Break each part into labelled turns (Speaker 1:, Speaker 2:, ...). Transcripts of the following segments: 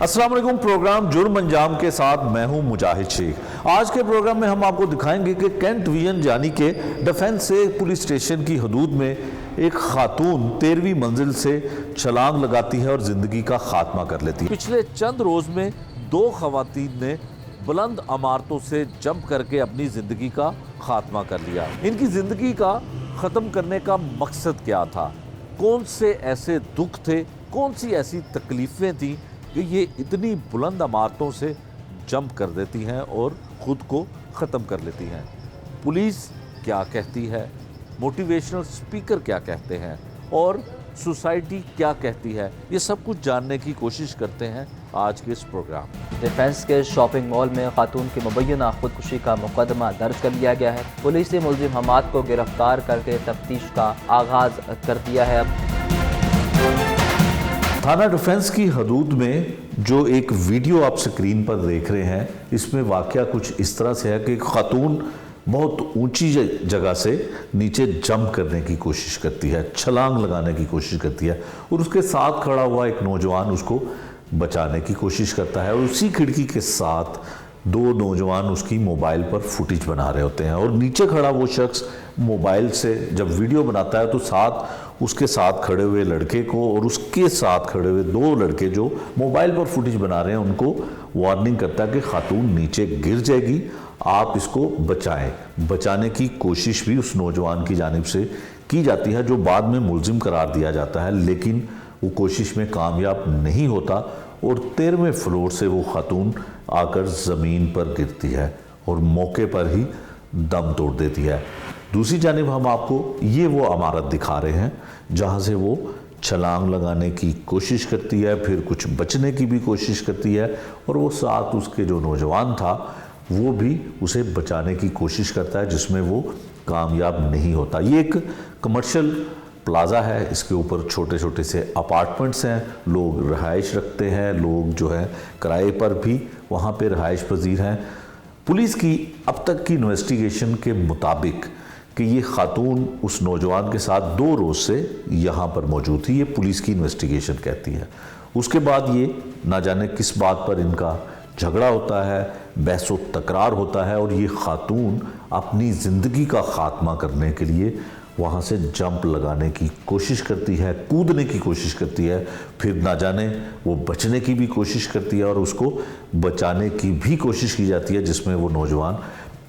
Speaker 1: अस्सलाम वालेकुम। प्रोग्राम जुर्म अंजाम के साथ मैं हूं मुजाहिद शेख। आज के प्रोग्राम में हम आपको दिखाएंगे कि कैंट विजन यानी कि डिफेंस से पुलिस स्टेशन की हदूद में एक खातून 13वीं मंजिल से छलांग लगाती है और ज़िंदगी का खात्मा कर लेती है। पिछले चंद रोज़ में 2 खवातीन ने बुलंद इमारतों से जंप करके अपनी ज़िंदगी का खात्मा कर लिया। इनकी ज़िंदगी का ख़त्म करने का मकसद क्या था? कौन से ऐसे दुख थे, कौन सी ऐसी तकलीफ़ें थीं कि ये इतनी बुलंद इमारतों से जंप कर देती हैं और ख़ुद को ख़त्म कर लेती हैं? पुलिस क्या कहती है, मोटिवेशनल स्पीकर क्या कहते हैं और सोसाइटी क्या कहती है, ये सब कुछ जानने की कोशिश करते हैं आज के इस प्रोग्राम में।
Speaker 2: डिफेंस के शॉपिंग मॉल में खातून की मुबैना खुदकुशी का मुकदमा दर्ज कर लिया गया है। पुलिस ने मुलजिम हमाद को गिरफ्तार करके तफ्तीश का आगाज़ कर दिया है।
Speaker 1: थाना डिफेंस की हदूद में जो एक वीडियो आप स्क्रीन पर देख रहे हैं, इसमें वाक़या कुछ इस तरह से है कि एक खातून बहुत ऊंची जगह से नीचे जंप करने की कोशिश करती है, छलांग लगाने की कोशिश करती है और उसके साथ खड़ा हुआ एक नौजवान उसको बचाने की कोशिश करता है और उसी खिड़की के साथ 2 नौजवान उसकी मोबाइल पर फुटेज बना रहे होते हैं और नीचे खड़ा वो शख्स मोबाइल से जब वीडियो बनाता है तो साथ उसके साथ खड़े हुए लड़के को और उसके साथ खड़े हुए 2 लड़के जो मोबाइल पर फुटेज बना रहे हैं उनको वार्निंग करता है कि खातून नीचे गिर जाएगी, आप इसको बचाएं। बचाने की कोशिश भी उस नौजवान की जानिब से की जाती है जो बाद में मुलजिम करार दिया जाता है, लेकिन वो कोशिश में कामयाब नहीं होता और 13वें फ्लोर से वो खातून आकर ज़मीन पर गिरती है और मौके पर ही दम तोड़ देती है। दूसरी जानिब हम आपको ये वो इमारत दिखा रहे हैं जहाँ से वो छलांग लगाने की कोशिश करती है, फिर कुछ बचने की भी कोशिश करती है और वो साथ उसके जो नौजवान था वो भी उसे बचाने की कोशिश करता है, जिसमें वो कामयाब नहीं होता। ये एक कमर्शियल प्लाज़ा है, इसके ऊपर छोटे छोटे से अपार्टमेंट्स हैं, लोग रहाइश रखते हैं, लोग जो है किराए पर भी वहाँ पे रहाइश पजीर हैं। पुलिस की अब तक की इन्वेस्टिगेशन के मुताबिक कि ये खातून उस नौजवान के साथ 2 रोज़ से यहाँ पर मौजूद थी, ये पुलिस की इन्वेस्टिगेशन कहती है। उसके बाद ये ना जाने किस बात पर इनका झगड़ा होता है, बहसो तकरार होता है और ये खातून अपनी ज़िंदगी का खात्मा करने के लिए वहाँ से जंप लगाने की कोशिश करती है, कूदने की कोशिश करती है, फिर ना जाने वो बचने की भी कोशिश करती है और उसको बचाने की भी कोशिश की जाती है, जिसमें वो नौजवान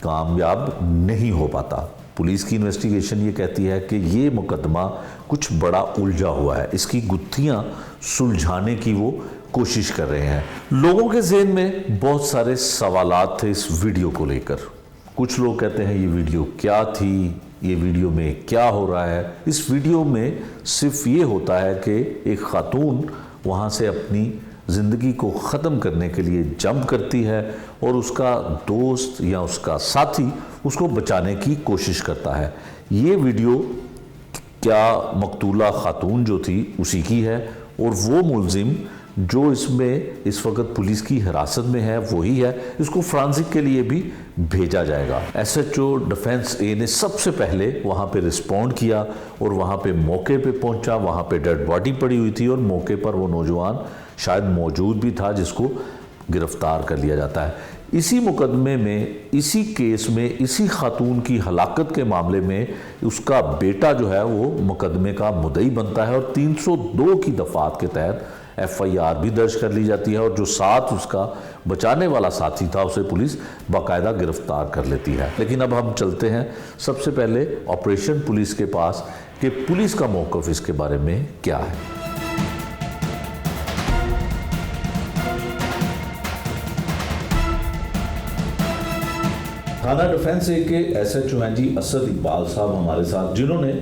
Speaker 1: कामयाब नहीं हो पाता। पुलिस की इन्वेस्टिगेशन ये कहती है कि ये मुकदमा कुछ बड़ा उलझा हुआ है, इसकी गुत्थियाँ सुलझाने की वो कोशिश कर रहे हैं। लोगों के ज़हन में बहुत सारे सवालात थे इस वीडियो को लेकर। कुछ लोग कहते हैं ये वीडियो क्या थी, ये वीडियो में क्या हो रहा है। इस वीडियो में सिर्फ ये होता है कि एक खातून वहाँ से अपनी ज़िंदगी को ख़त्म करने के लिए जंप करती है और उसका दोस्त या उसका साथी उसको बचाने की कोशिश करता है। ये वीडियो क्या मकतूला खातून जो थी उसी की है और वो मुलजिम जो इसमें इस वक्त पुलिस की हिरासत में है वही है। इसको फ्रांसिक के लिए भी भेजा जाएगा। SHO डिफेंस ए ने सबसे पहले वहाँ पे रिस्पॉन्ड किया और वहाँ पे मौके पे पहुँचा। वहाँ पे डेड बॉडी पड़ी हुई थी और मौके पर वो नौजवान शायद मौजूद भी था जिसको गिरफ्तार कर लिया जाता है। इसी मुकदमे में, इसी केस में, इसी खातून की हलाकत के मामले में उसका बेटा जो है वो मुकदमे का मुद्दई बनता है और 302 की दफात के तहत FIR भी दर्ज कर ली जाती है और जो साथ उसका बचाने वाला साथी था उसे पुलिस बाकायदा गिरफ्तार कर लेती है। लेकिन अब हम चलते हैं सबसे पहले ऑपरेशन पुलिस के पास कि पुलिस का मौक़िफ़ इसके बारे में क्या है। थाना डिफेंस ए के SHO हैं जी असद इकबाल साहब हमारे साथ, जिन्होंने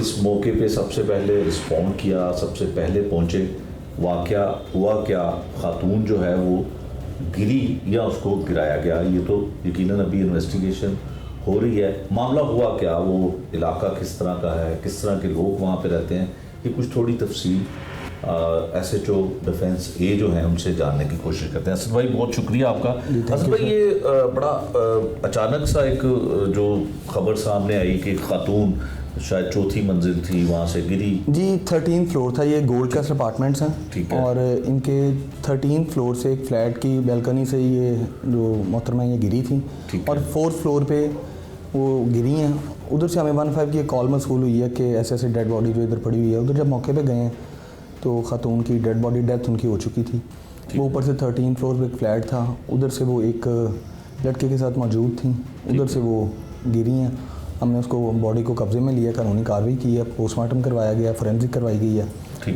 Speaker 1: इस मौके पे सबसे पहले रिस्पॉन्ड किया, सबसे पहले पहुँचे। वाक़या हुआ क्या, खातून जो है वो गिरी या उसको गिराया गया, ये तो यकीनन अभी इन्वेस्टिगेशन हो रही है। मामला हुआ क्या, वो इलाका किस तरह का है, किस तरह के लोग वहाँ पे रहते हैं, ये कुछ थोड़ी तफसील SHO डिफेंस ए जो है उनसे जानने की कोशिश करते हैं। असद भाई बहुत शुक्रिया आपका। असद भाई ये बड़ा अचानक सा एक जो खबर सामने आई कि खातून शायद चौथी मंजिल थी, वहाँ से गिरी।
Speaker 3: जी 13 फ्लोर था, ये गोल्ड क्लास अपार्टमेंट्स
Speaker 1: ठीक
Speaker 3: हैं
Speaker 1: है।
Speaker 3: और इनके 13 फ्लोर से एक फ्लैट की बैल्कनी से ये जो मोहतरमा ये गिरी थी
Speaker 1: ठीक है।
Speaker 3: और 4th फ्लोर पे वो गिरी हैं। उधर से हमें 15 की एक कॉल मसूल हुई है कि ऐसे ऐसे डेड बॉडी जो इधर पड़ी हुई है। उधर जब मौके पे गए हैं तो ख़ातून की डेड बॉडी, डेथ उनकी हो चुकी थी। वो ऊपर से 13 फ्लोर पे एक फ्लैट था, उधर से वो एक लड़के के साथ मौजूद थी, उधर से वो गिरी हैं। हमने उसको बॉडी को कब्जे में लिया, कानूनी कार्रवाई की है, पोस्टमार्टम करवाया गया, फोरेंसिक करवाई गई है।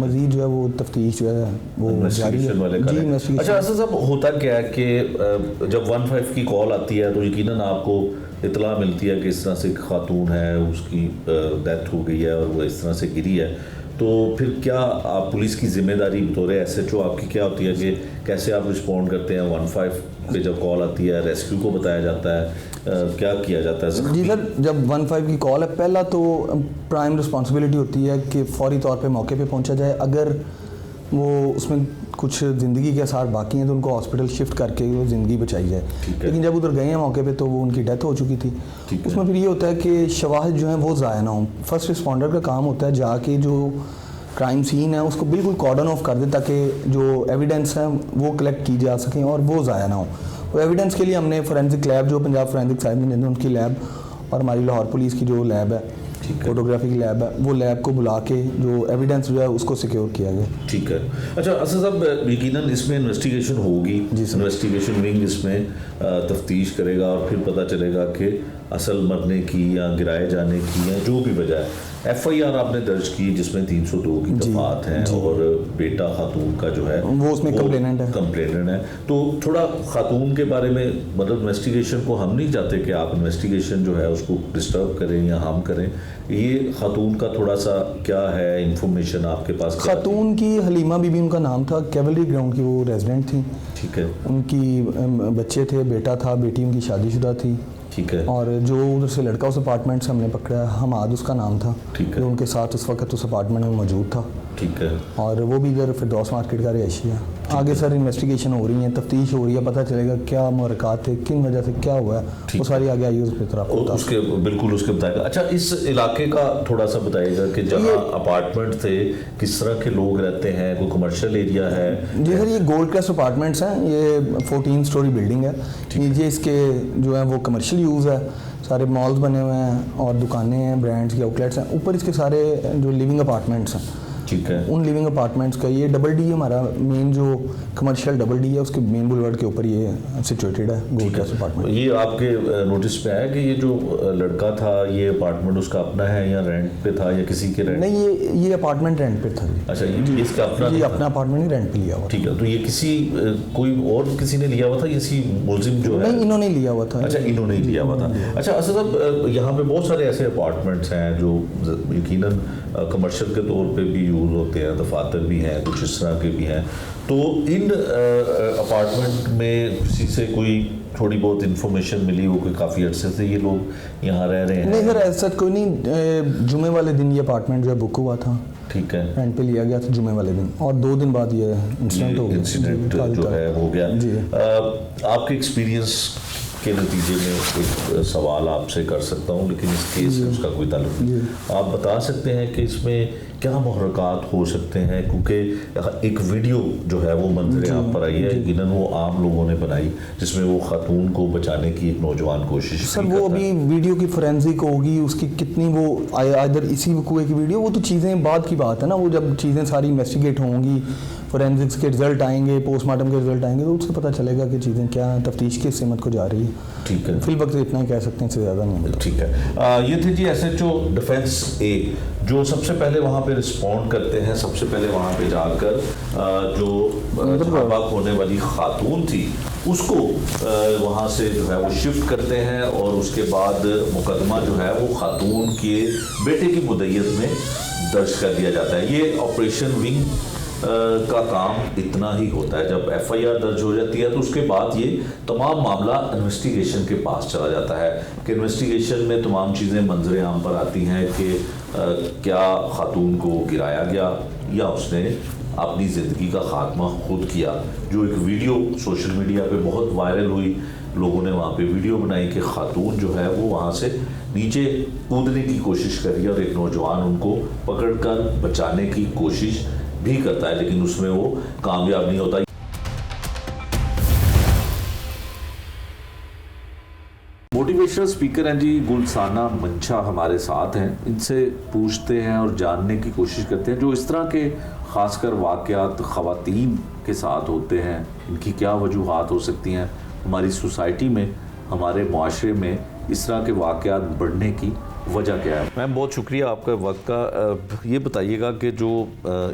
Speaker 3: मज़ीद जो है वो तफ्तीश जो है वो जारी है। जी इन्वेस्टिगेशन।
Speaker 1: अच्छा असद साहब, होता क्या है कि जब 15 की कॉल आती है तो यकीनन आपको इतला मिलती है कि इस तरह से एक खातून है, उसकी डेथ हो गई है और वो इस तरह से गिरी है, तो फिर क्या आप पुलिस की जिम्मेदारी बतौर SHO आपकी क्या होती है कि कैसे आप रिस्पॉन्ड करते हैं? 15 पे जब कॉल आती है रेस्क्यू को बताया जाता है, क्या किया जाता है?
Speaker 3: जी सर, जब 15 की कॉल है, पहला तो प्राइम रिस्पॉन्सिबिलिटी होती है कि फौरी तौर पे मौके पे पहुंचा जाए। अगर वो उसमें कुछ ज़िंदगी के आसार बाकी हैं तो उनको हॉस्पिटल शिफ्ट करके वो ज़िंदगी बचाई जाए। लेकिन जब उधर गए हैं मौके पे तो वो उनकी डेथ हो चुकी थी। उसमें फिर ये होता है कि शवाहिद जो हैं वो ज़ाया ना हों। फर्स्ट रिस्पॉन्डर का काम होता है जाके जो क्राइम सीन है उसको बिल्कुल कॉर्डन ऑफ कर दे ताकि जो एविडेंस है वो कलेक्ट की जा सकें और वो ज़ाया ना हो। वो एविडेंस के लिए हमने फोरेंसिक लैब जो पंजाब फोरेंसिक साइंस ने उनकी लैब और हमारी लाहौर पुलिस की जो लैब है, फोटोग्राफी की लैब है, वो लैब को बुला के जो एविडेंस जो है उसको सिक्योर किया गया।
Speaker 1: ठीक है। अच्छा असद साहब, यकीनन इसमें इन्वेस्टिगेशन होगी। इन्वेस्टिगेशन विंग इसमें तफ्तीश करेगा और फिर पता चलेगा कि असल मरने की या गिराए जाने की या जो भी वजह है। FIR आपने दर्ज की जिसमें 302 की दफात हैं और बेटा खातून का जो है
Speaker 3: वो उसमें कंप्लेनेंट है।
Speaker 1: तो थोड़ा खातून के बारे में मतलब इन्वेस्टिगेशन को हम नहीं चाहते कि आप इन्वेस्टिगेशन जो है उसको डिस्टर्ब करें या हार्म करें। ये खातून का थोड़ा सा क्या है इंफॉर्मेशन आपके पास?
Speaker 3: खातून की हलीमा बीबी उनका नाम था, कैवलरी ग्राउंड की वो रेजिडेंट थी।
Speaker 1: ठीक है।
Speaker 3: उनकी बच्चे थे, बेटा था, बेटी उनकी शादीशुदा थी।
Speaker 1: ठीक है।
Speaker 3: और जो उधर से लड़का उस अपार्टमेंट से हमने पकड़ा, हमाद उसका नाम था।
Speaker 1: ठीक है।
Speaker 3: जो उनके साथ उस वक्त उस अपार्टमेंट में मौजूद था।
Speaker 1: ठीक है।
Speaker 3: और वो भी इधर फिरदौस मार्केट का रिहायशी है। आगे सर इन्वेस्टिगेशन हो रही है, तफ्तीश हो रही है, पता चलेगा क्या मुहरक़ात थे, किन वजह से क्या हुआ है, वो सारी आगे आई उस पर तरफ
Speaker 1: उसके बिल्कुल उसके बताएगा। अच्छा इस इलाके का थोड़ा सा बताइएगा कि जहाँ अपार्टमेंट थे किस तरह के लोग रहते हैं, कोई कमर्शियल एरिया है?
Speaker 3: जी सर, ये गोल्ड क्लास अपार्टमेंट्स हैं, ये 14 स्टोरी बिल्डिंग है। नीचे इसके जो है वो कमर्शियल यूज़ है, सारे मॉल्स बने हुए हैं और दुकानें हैं, ब्रांड्स की आउटलेट्स हैं। ऊपर इसके सारे जो लिविंग अपार्टमेंट्स हैं।
Speaker 1: ठीक है।
Speaker 3: उन लिविंग अपार्टमेंट्स का ये डबल डी हमारा मेन जो कमर्शियल डबल डी है उसके मेन बुलवर्ड के ऊपर ये सिचुएटेड है गोल्ड क्लास अपार्टमेंट।
Speaker 1: ये आपके नोटिस पे आया कि ये जो लड़का था ये अपार्टमेंट उसका अपना है या रेंट पे था या किसी के रेंट?
Speaker 3: नहीं, ये अपार्टमेंट रेंट पे था।
Speaker 1: अच्छा, ये इसका अपना?
Speaker 3: ये अपना अपार्टमेंट ही रेंट पे लिया हुआ।
Speaker 1: ठीक है। तो ये किसी कोई और किसी ने लिया हुआ था, इसी मुलजिम जो है?
Speaker 3: नहीं, इन्होंने लिया हुआ था।
Speaker 1: अच्छा, इन्होंने लिया हुआ था। अच्छा असद साहब, यहाँ पे बहुत सारे ऐसे अपार्टमेंट्स हैं जो यकीनन कमर्शियल के तौर पे भी यूज़ होते हैं, दफातर भी हैं, कुछ इस तरह के भी हैं। तो इन अपार्टमेंट में किसी से कोई थोड़ी बहुत इन्फॉर्मेशन मिली हो कि काफ़ी अर्से से ये लोग यहाँ रह रहे हैं?
Speaker 3: नहीं सर, ऐसा कोई नहीं। जुमे वाले दिन ये अपार्टमेंट जो है बुक हुआ था।
Speaker 1: ठीक है।
Speaker 3: रेंट पे लिया गया था जुमे वाले दिन और 2 दिन बाद ये इंसिडेंट हो गया।
Speaker 1: इंसिडेंट जो है हो गया।
Speaker 3: जी।
Speaker 1: आपके एक्सपीरियंस के नतीजे में एक सवाल आपसे कर सकता हूँ, लेकिन इस केस से उसका कोई ताल्लुक नहीं। आप बता सकते हैं कि इसमें क्या मुहर्रकात हो सकते हैं? क्योंकि एक वीडियो जो है वो मंजर आम पर आई है, यकीनन वो आम लोगों ने बनाई, जिसमें वो खातून को बचाने की एक नौजवान कोशिश।
Speaker 3: सर वो अभी वीडियो की फोरेंसिक होगी, उसकी कितनी वो इधर इसी वकूए की वीडियो, वो तो चीज़ें बाद की बात है ना। वो जब चीज़ें सारी इन्वेस्टिगेट होंगी, फोरेंसिक्स के रिजल्ट आएंगे, पोस्टमार्टम के रिजल्ट आएंगे, तो उससे पता चलेगा कि चीज़ें क्या हैं, तफ्तीश किस सिमत को जा रही है।
Speaker 1: ठीक है।
Speaker 3: फिल वक्त इतना ही कह सकते हैं, इससे ज़्यादा नहीं।
Speaker 1: ठीक है। ये थे जी SHO डिफेंस A जो सबसे पहले वहाँ पे रिस्पॉन्ड करते हैं। सबसे पहले वहाँ पे जाकर जो हलाक होने वाली खातून थी उसको वहाँ से जो है वो शिफ्ट करते हैं और उसके बाद मुकदमा जो है वो खातून के बेटे की मुद्दत में दर्ज कर दिया जाता है। ये ऑपरेशन विंग का काम इतना ही होता है। जब FIR दर्ज हो जाती है तो उसके बाद ये तमाम मामला इन्वेस्टिगेशन के पास चला जाता है कि इन्वेस्टिगेशन में तमाम चीज़ें मंजर आम पर आती हैं कि क्या खातून को गिराया गया या उसने अपनी ज़िंदगी का खात्मा खुद किया। जो एक वीडियो सोशल मीडिया पे बहुत वायरल हुई लोगों ने वहाँ पे वीडियो बनाई कि खातून जो है वो वहाँ से नीचे कूदने की कोशिश कर रही है और एक नौजवान उनको पकड़कर बचाने की कोशिश भी करता है, लेकिन उसमें वो कामयाब नहीं होता। मोटिवेशनल स्पीकर हैं जी गुलसाना मंशा हमारे साथ हैं, इनसे पूछते हैं और जानने की कोशिश करते हैं जो इस तरह के खासकर वाक़यात ख़वातीन के साथ होते हैं, इनकी क्या वजूहात हो सकती हैं, हमारी सोसाइटी में, हमारे माशरे में इस तरह के वाक़यात बढ़ने की वजह क्या है। मैम बहुत शुक्रिया आपका वक्त का। ये बताइएगा कि जो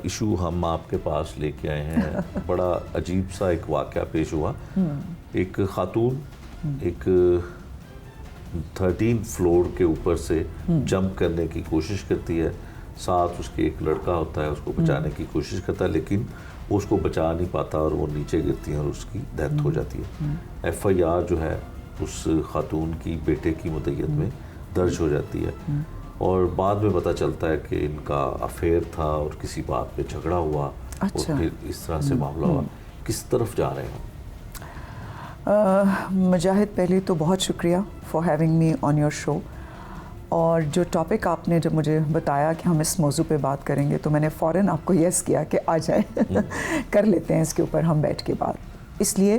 Speaker 1: इशू हम आपके पास लेके आए हैं बड़ा अजीब सा एक वाक़या पेश हुआ। एक खातून एक 13 फ्लोर के ऊपर से जंप करने की कोशिश करती है, साथ उसके एक लड़का होता है, उसको बचाने की कोशिश करता है, लेकिन वो उसको बचा नहीं पाता और वो नीचे गिरती है और उसकी डेथ हो जाती है। FIR जो है उस खातून की बेटे की मुद्दत में दर्ज हो जाती है और बाद में पता चलता है कि इनका अफेयर था और किसी बात पे झगड़ा हुआ।
Speaker 4: अच्छा।
Speaker 1: और फिर इस तरह से मामला हुआ। किस तरफ जा रहे हैं?
Speaker 4: मुजाहिद, पहले तो बहुत शुक्रिया for having me on your show. और जो टॉपिक आपने जब मुझे बताया कि हम इस मौजू पे बात करेंगे तो मैंने फ़ौरन आपको यस किया कि आ जाए कर लेते हैं इसके ऊपर हम बैठ के बात। इसलिए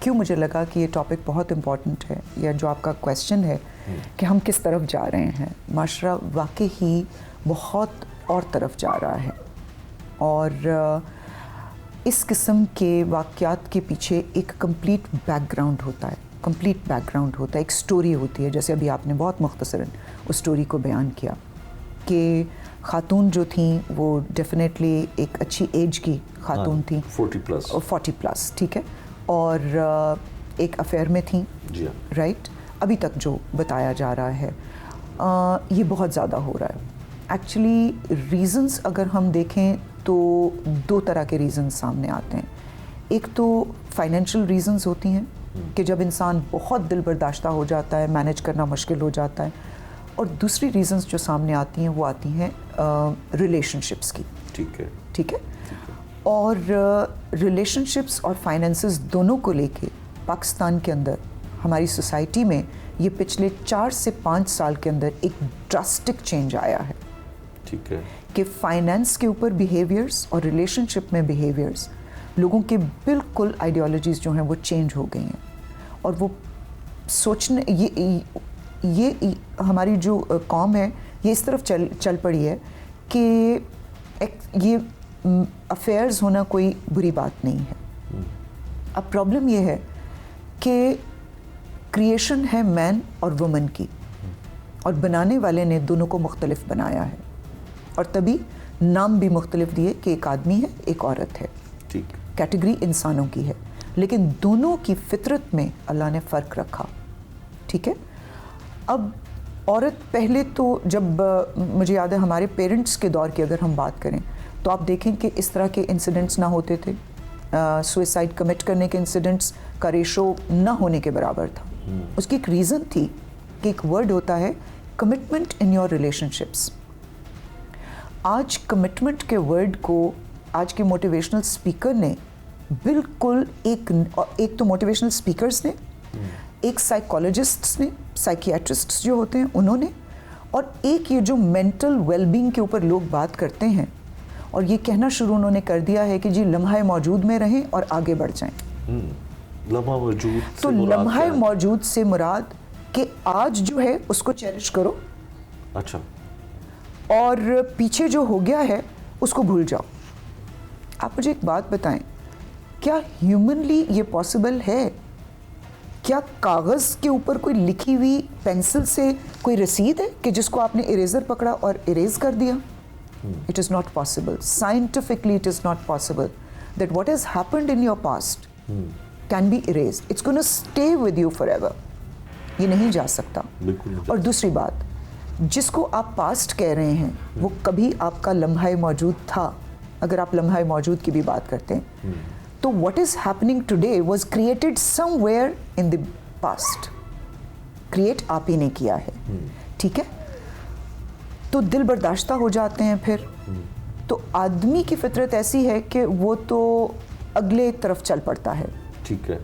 Speaker 4: क्यों मुझे लगा कि ये टॉपिक बहुत इम्पॉर्टेंट है, या जो आपका क्वेश्चन है कि हम किस तरफ जा रहे हैं। माशरा वाकई ही बहुत और तरफ जा रहा है और इस किस्म के वाक़यात के पीछे एक कंप्लीट बैकग्राउंड होता है, एक स्टोरी होती है। जैसे अभी आपने बहुत मुख्तसरन उस स्टोरी को बयान किया कि खातून जो थी वो डेफिनेटली एक अच्छी एज की खातून थी, 40 प्लस, ठीक है, और एक अफेयर में थी, राइट। अभी तक जो बताया जा रहा है ये बहुत ज़्यादा हो रहा है। एक्चुअली रीज़न्स अगर हम देखें तो दो तरह के रीज़न्स सामने आते हैं। एक तो फाइनेंशियल रीज़न्स होती हैं कि जब इंसान बहुत दिल बर्दाश्ता हो जाता है, मैनेज करना मुश्किल हो जाता है, और दूसरी रीज़न्स जो सामने आती हैं वो आती हैं रिलेशनशिप्स की। ठीक है। और रिलेशनशिप्स और फाइनेंसेस दोनों को लेके पाकिस्तान के अंदर हमारी सोसाइटी में ये पिछले 4 से 5 साल के अंदर एक ड्रास्टिक चेंज आया है।
Speaker 1: ठीक है
Speaker 4: कि फाइनेंस के ऊपर बिहेवियर्स और रिलेशनशिप में बिहेवियर्स, लोगों के बिल्कुल आइडियोलॉजीज़ जो हैं वो चेंज हो गई हैं और वो सोचने ये हमारी जो कौम है ये इस तरफ चल पड़ी है कि ये अफेयर्स होना कोई बुरी बात नहीं है। अब प्रॉब्लम ये है कि क्रिएशन है मैन और वुमन की, और बनाने वाले ने दोनों को मुख्तलिफ बनाया है और तभी नाम भी मुख्तलिफ दिए कि एक आदमी है एक औरत है।
Speaker 1: ठीक।
Speaker 4: कैटेगरी इंसानों की है, लेकिन दोनों की फितरत में अल्लाह ने फ़र्क रखा। ठीक है। अब औरत पहले तो जब मुझे याद है हमारे पेरेंट्स के दौर की अगर हम बात करें तो आप देखें कि इस तरह के इंसिडेंट्स ना होते थे। सुसाइड कमिट करने के इंसिडेंट्स का रेशो ना होने के बराबर था। उसकी एक रीज़न थी कि एक वर्ड होता है कमिटमेंट इन योर रिलेशनशिप्स। आज कमिटमेंट के वर्ड को आज के मोटिवेशनल स्पीकर ने बिल्कुल एक तो मोटिवेशनल स्पीकर्स ने, एक साइकोलॉजिस्ट्स ने, साइकियाट्रिस्ट्स जो होते हैं उन्होंने, और एक ये जो मेंटल वेलबींग के ऊपर लोग बात करते हैं और ये कहना शुरू उन्होंने कर दिया है कि जी लम्हा मौजूद में रहें और आगे बढ़ जाएं।
Speaker 1: लम्हा मौजूद
Speaker 4: तो लम्हा मौजूद से मुराद कि आज जो है उसको चेरिश करो।
Speaker 1: अच्छा।
Speaker 4: और पीछे जो हो गया है उसको भूल जाओ। आप मुझे एक बात बताएं, क्या ह्यूमनली ये पॉसिबल है? क्या कागज़ के ऊपर कोई लिखी हुई पेंसिल से कोई रसीद है कि जिसको आपने इरेजर पकड़ा और इरेज कर दिया? It is not possible. Scientifically, it is not possible that what has happened in your past can be erased. It's going to stay with you forever. ये नहीं जा सकता। और दूसरी बात, जिसको आप पास्ट कह रहे हैं वो कभी आपका लम्हा मौजूद था। अगर आप लम्हा मौजूद की भी बात करते हैं तो what is happening today was created somewhere in the past. Create आप ही ने किया है। ठीक है। तो दिल बर्दाश्ता हो जाते हैं फिर। तो आदमी की फितरत ऐसी है कि वो तो अगले तरफ चल पड़ता है।
Speaker 1: ठीक है।